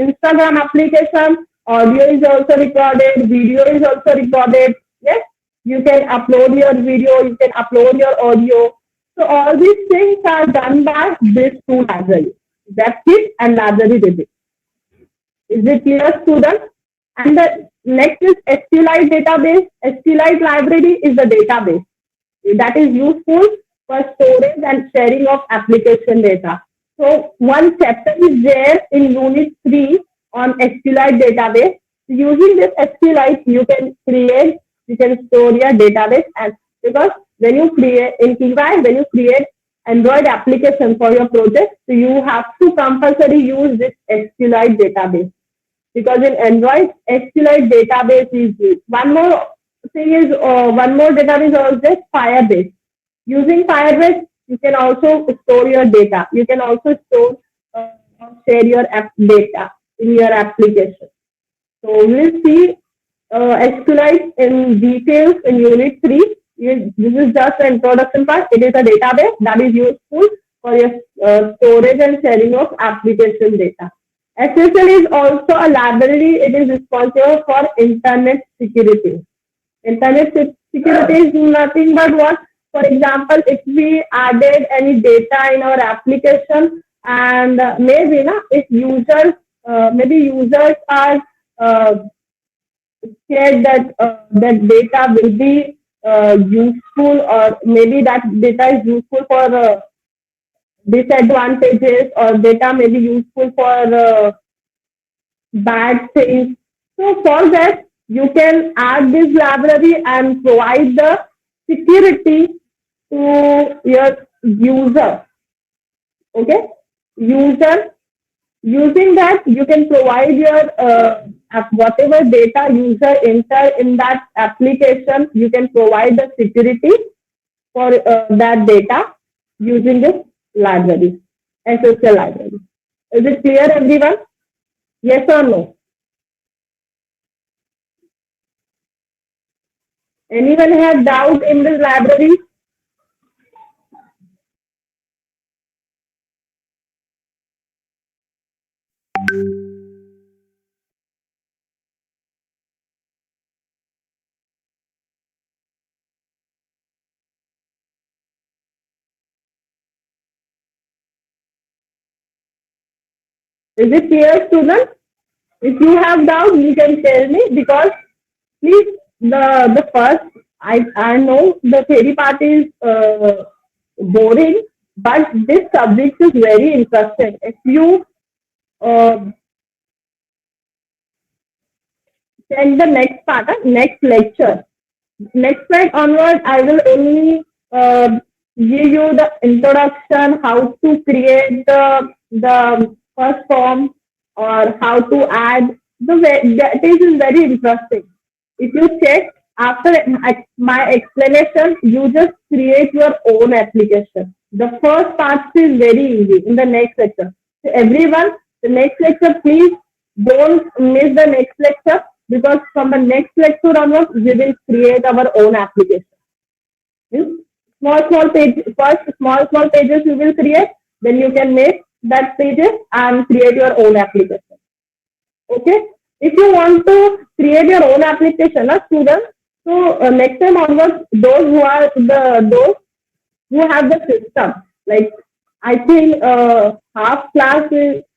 S2: Instagram application, audio is also recorded, video is also recorded. Yes, you can upload your video, you can upload your audio. So all these things are done by these two libraries, WebKit and library Libc. Is it clear, students? And the next is SQLite database. SQLite library is the database that is useful for storage and sharing of application data. So one chapter is there in Unit 3 on SQLite database. Using this SQLite, you can store your database, and because when you create Android application for your project, so you have to compulsory use this SQLite database. Because in Android, SQLite database is used. One more database is Firebase. Using Firebase, you can also store your data. You can also share your data in your application. So we'll see SQLite in details in Unit 3. This is just the introduction part. It is a database that is useful for your storage and sharing of application data. SSL is also a library. It is responsible for internet security. Internet security is nothing but what? For example, if we added any data in our application, and maybe if users maybe users are scared that that data will be useful, or maybe that data is useful for disadvantages, or data may be useful for bad things. So for that, you can add this library and provide the security to your user. Okay, user, using that you can provide your whatever data user enter in that application, you can provide the security for that data using this library, SSL library. Is it clear, everyone? Yes or no? Anyone have doubt in this library? Is it clear, students? If you have doubt, you can tell me, because please, the first, I know the theory part is boring, but this subject is very interesting. If you check the next part, next lecture, next slide onward, I will only give you the introduction, how to create the first form, or how to add. This is very interesting. If you check after my explanation, you just create your own application. The first part is very easy in the next lecture. So everyone, the next lecture, please don't miss the next lecture, because from the next lecture onwards, we will create our own application. Small pages, first small pages you will create, then you can make that pages and create your own application. Okay. If you want to create your own application, students, so next time onwards, those who are those who have the system, like I think half class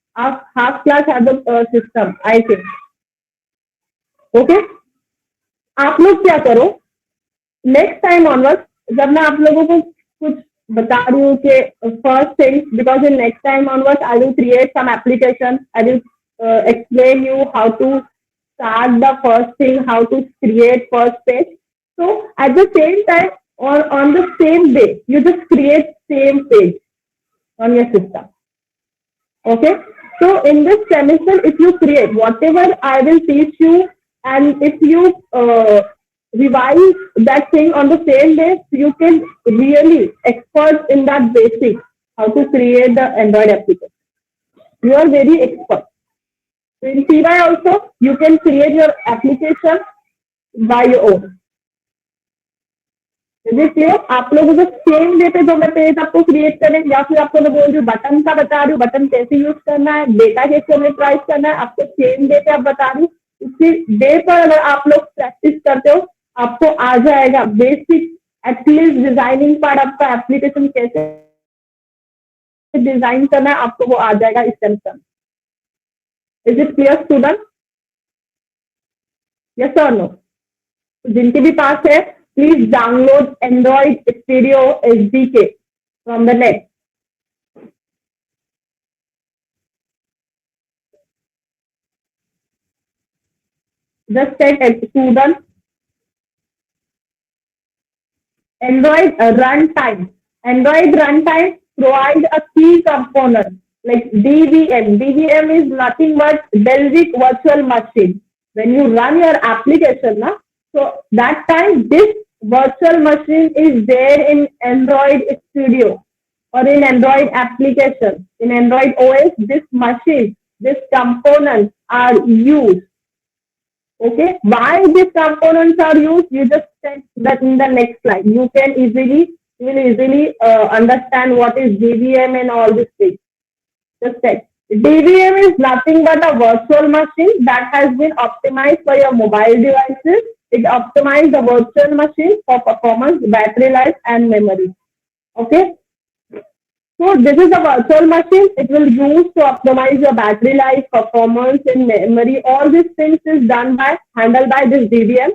S2: have the system, I think. Okay. आप लोग क्या करो, next time onward जब मैं आप लोगों को कुछ बता रही हूँ कि first thing, because in next time onward I will create some application, I will explain you how to start the first thing, how to create first page. So at the same time, or on the same day, you just create same page on your system. Okay. So in this semester, if you create whatever I will teach you, and if you revise that thing on the same day, you can really expert in that basic, how to create the Android application. You are very expert. In CY also, you can create your application by your own. देखिए आप लोगों को same day पे जो मैं page आपको create करें, या फिर आपको मैं बोल रही हूँ बटन का बता रही हूँ, बटन कैसे यूज करना है, डेटा कैसे मोनेटाइज करना है, आपको सेम डे पे आप बता रही हूँ. उसी डे पर अगर आप लोग प्रैक्टिस करते हो, आपको आ जाएगा बेसिक एटलीस्ट डिजाइनिंग पार्ट, आपका एप्लीकेशन कैसे डिजाइन करना है, आपको वो आ जाएगा इस semester. Is it clear student? Yes और नो? जिनके भी पास है, please download Android Studio SDK from the net. Just check student. Android runtime. Android runtime provides a key component like DVM. DVM is nothing but Dalvik Virtual Machine. When you run your application, so that time this virtual machine is there in Android Studio or in Android application. In Android OS, this machine, these components are used Okay, why these components are used? You just check that in the next slide. You will easily understand what is DVM and all these things. Just check. DVM is nothing but a virtual machine that has been optimized for your mobile devices. It optimizes the virtual machine for performance, battery life, and memory. Okay. So this is a virtual machine. It will use to optimize your battery life, performance, and memory. All these things is handled by this DVM.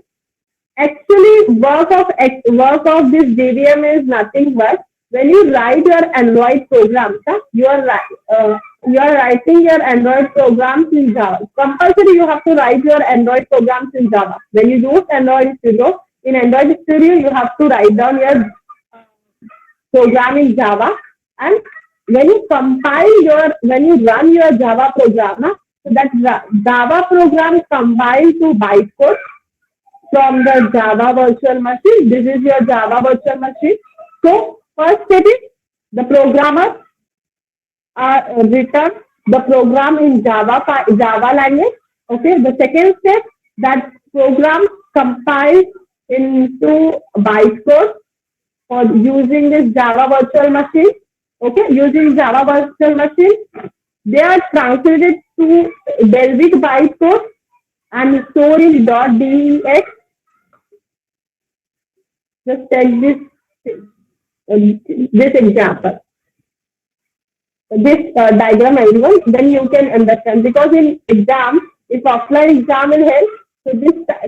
S2: Actually, work of this DVM is nothing but when you write your Android programs, you are writing your Android programs in Java. Compulsory, you have to write your Android programs in Java. When you use Android Studio, in Android Studio, you have to write down your program in Java, and when you when you run your Java program, so that Java program combined to bytecode from the Java virtual machine. This is your Java virtual machine. So first step is the programmer return the program in Java language. Okay. The second step, that program compiles into bytecode for using this Java virtual machine. Okay, using Java virtual machine, they are translated to Delphic bytecode and stored in .dex. Just take this example, this diagram, everyone. Then you can understand, because in exam, if offline exam will help, so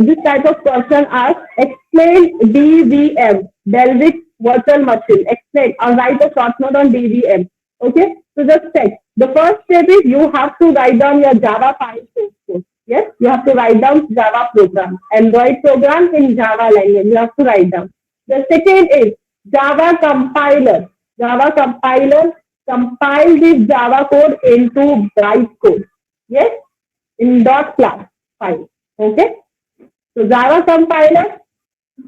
S2: this type of question asks, explain DVM, Delphic virtual machine. Explain or write a short note on DVM. Okay, so just check. The first step is you have to write down your Java file source code. Yes, you have to write down Java program, Android program in Java language. You have to write down. The second is Java compiler. Java compiler compile this Java code into bytecode. Yes, in .class file. Okay, so Java compiler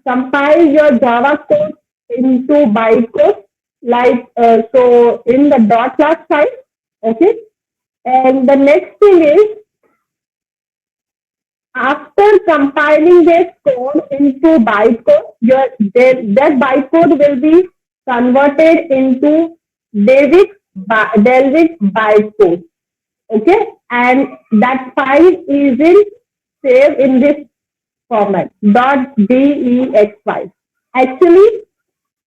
S2: compile your Java code into bytecode, like so in the .class file. Okay, and the next thing is, after compiling this code into bytecode, that bytecode will be converted into Delphic bytecode. Okay, and that file is saved in this format .dex file. Actually,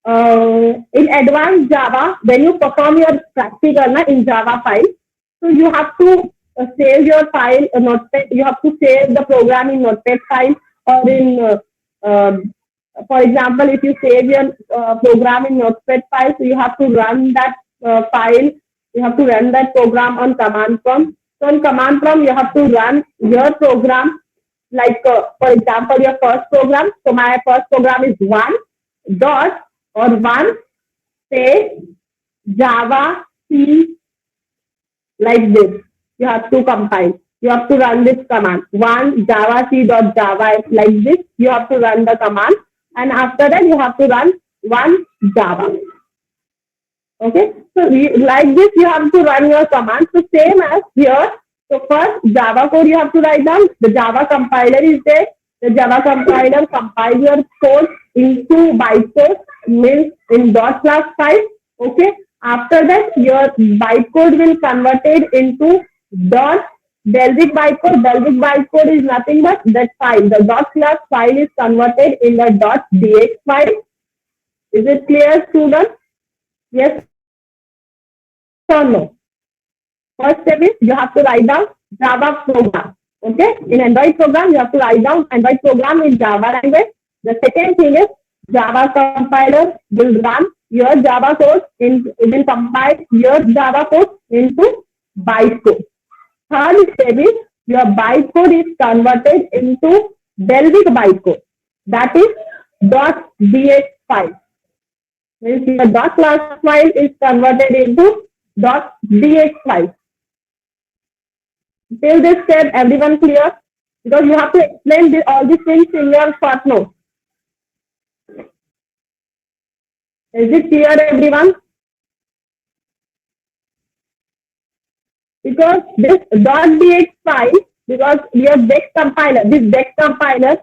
S2: in advanced Java, when you perform your practical in Java file, so you have to save your file Notepad. You have to save the program in Notepad file, or in for example, if you save your program in Notepad file, so you have to run that file. You have to run that program on command prompt. So on command prompt, you have to run your program. Like for example, your first program. So my first program is one space Java C, like this. You have to compile. You have to run this command. One Java C dot Java, like this. You have to run the command, and after that you have to run one Java. Okay. So like this, you have to run your command. So same as here. So first Java code you have to write down. The Java compiler is there. The Java compiler compiles your code into bytecode, means in .class file. Okay. After that, your bytecode will converted into Delphic bytecode. Delphic bytecode is nothing but that file. The .class file is converted in the .dx file. Is it clear, student? Yes or no? First step is you have to write down Java program. Okay, in Android program you have to write down Android program in Java language. The second thing is Java compiler will run your Java code will compile your Java code into bytecode. Third step is your bytecode is converted into Delphic bytecode. That is .dx file. Means your .class file is converted into .dx file. Till this step, everyone clear? Because you have to explain all these things in your short note. Is it clear, everyone? Because this .dx file because your Dex compiler, this Dex compiler,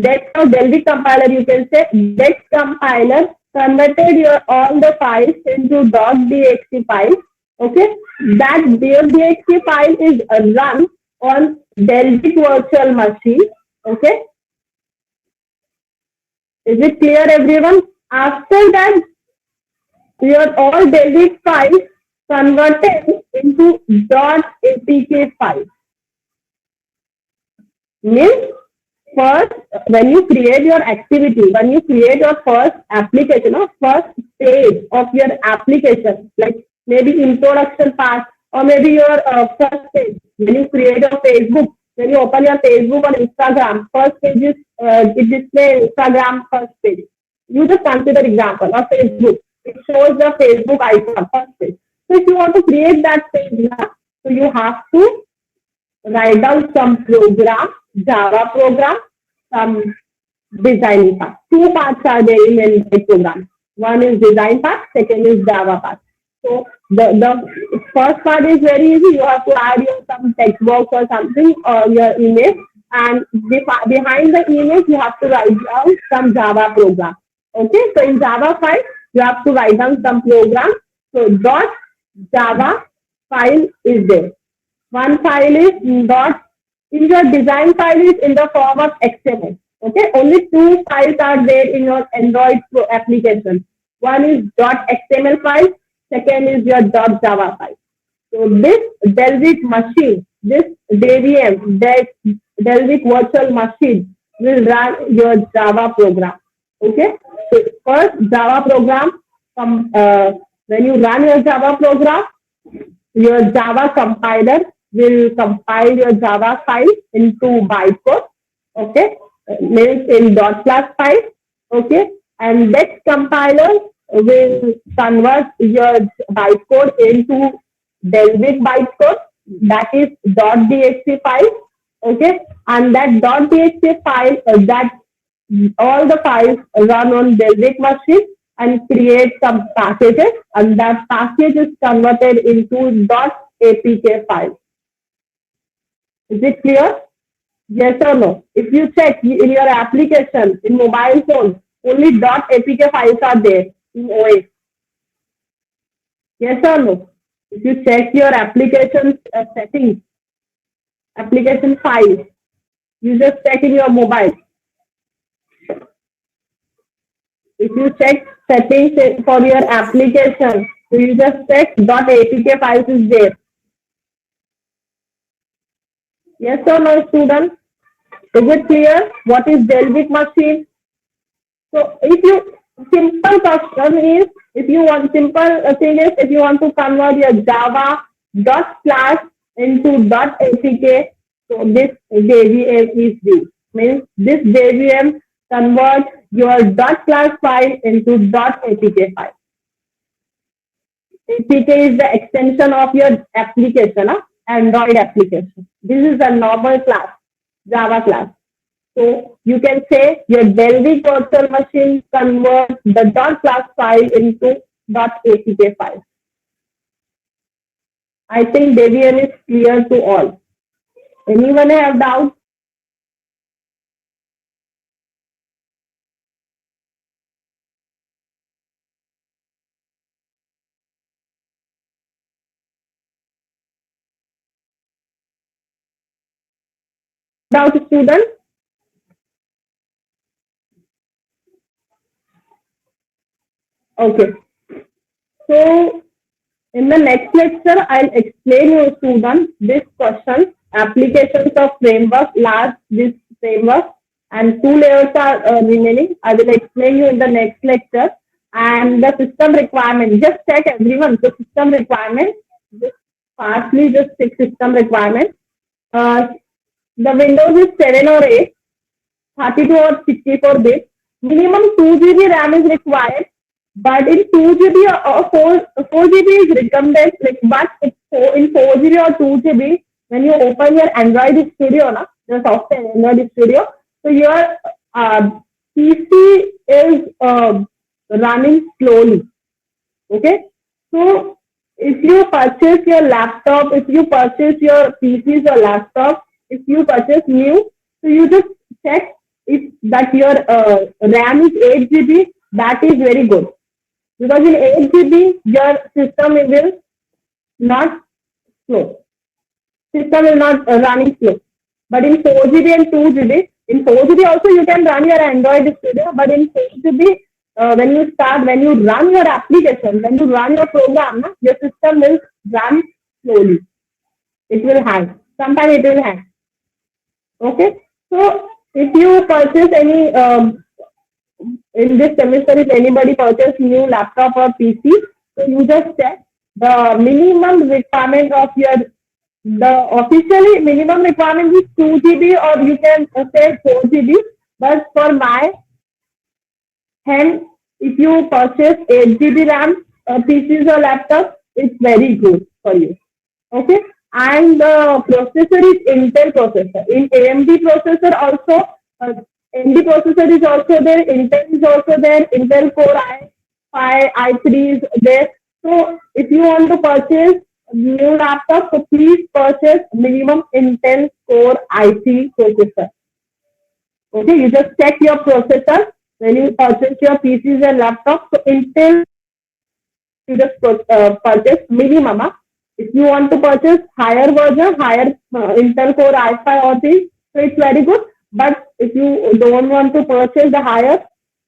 S2: Dex or Delphic compiler, you can say Dex compiler converted your all the files into .dxt file. Okay, that .dxt file is run on Delphic virtual machine. Okay, is it clear, everyone? After that, your all Delphic files converted into .apk file. Means first, when you create your activity, when you create your first application or first stage of your application, like maybe introduction part or maybe your first page, when you create your Facebook, when you open your Facebook or Instagram, first page is it display Instagram first page. You just consider example of Facebook. It shows the Facebook icon first page. So if you want to create that page now, so you have to write down some program, Java program, some designing part. Two parts are there in the program. One is design part, second is Java part. So the first part is very easy. You have to add your some text box or something or your image, and behind the image you have to write down some Java program. Okay, so in Java file you have to write down some program. So dot Java file is there. One file is dot, in your design file is in the form of XML. Okay, only two files are there in your Android application. One is .xml file, second is your .java file. So this Delphic machine, this DVM, Delphic virtual machine will run your Java program. Okay, so first Java program, when you run your Java program, your Java compiler will compile your Java file into bytecode. Okay, means in .class file. Okay, and that compiler will convert your bytecode into Delphic bytecode, that is .dxt file. Okay, and that .dxt file, that all the files run on Delphic machine and create some packages, and that package is converted into .apk file. Is it clear? Yes or no? If you check in your application in mobile phone, only .apk files are there in OS. Yes or no? If you check your application settings, application files, you just check in your mobile. If you check settings for your application, so you just check .apk files is there. Yes or no, students? Is it clear what is Delphic machine? So if you, simple question is, if you want, simple thing is, if you want to convert your Java .class into .apk, so this JVM is used. Means this JVM converts your .class file into .apk file. APK is the extension of your application, Android application. This is a normal class, Java class. So you can say your Delphic virtual machine converts the .class file into .apk file. I think Debian is clear to all. Anyone have doubts? Doubt, students? Okay. So in the next lecture, I'll explain you, students, this question, applications of framework, last this framework, and two layers are remaining. I will explain you in the next lecture. And the system requirement, just check everyone, the system requirement, just fastly just check system requirement. The Windows is 7 or 8, 32 or 64 bits. Minimum 2 GB RAM is required, but in 2 GB or 4 GB is recommended. Like, but in 4 GB or 2 GB, when you open your Android Studio, the software Android Studio, so your PC is running slowly. Okay, so if you purchase your laptop, if you purchase your PCs or laptop, if you purchase new, so you just check if that your RAM is 8 GB. That is very good because in 8 GB your system will not slow. System will not running slow. But in 4 GB and 2 GB, in 4 GB also you can run your Android Studio, but in 4 GB, when you run your application, when you run your program, your system will run slowly. It will hang. Sometimes it will hang. Okay. So if you purchase any in this semester, if anybody purchase new laptop or PC, so you just check the minimum requirement of your the officially minimum requirement is 2 GB or you can say 4 GB. But for my hand, if you purchase 8 GB RAM PCs or laptops, it's very good for you. Okay, and the processor is Intel processor. In AMD processor also, AMD processor is also there. Intel is also there. Intel Core i5, i3 is there. So if you want to purchase new laptop, so please purchase minimum Intel Core i3 processor. Okay, you just check your processor when you purchase your PCs and laptops. So Intel, you just purchase minimum. If you want to purchase higher version, higher Intel Core i5 or things, so it's very good. But if you don't want to purchase the higher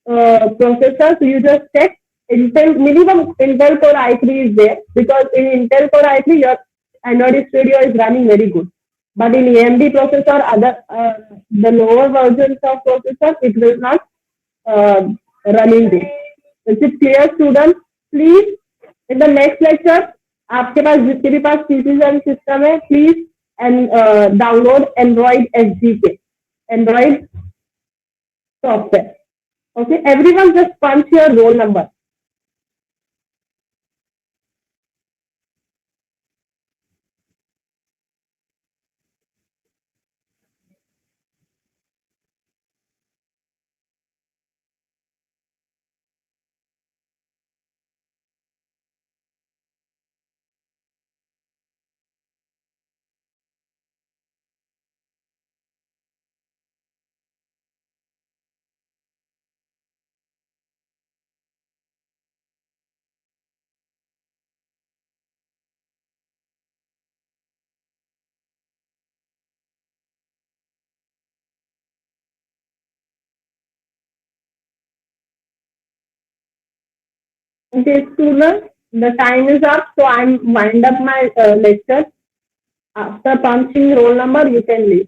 S2: processor, so you just check Intel minimum Intel Core i3 is there because in Intel Core i3 your Android Studio is running very good. But in AMD processor, other the lower versions of processor, it will not running good. Is it clear, students? Please, in the next lecture, आपके पास जिसके भी पास PCs and system है please and download android SDK android software okay everyone just punch your roll number Okay, students, the time is up, so I'm wind up my lecture. After punching roll number, you can leave.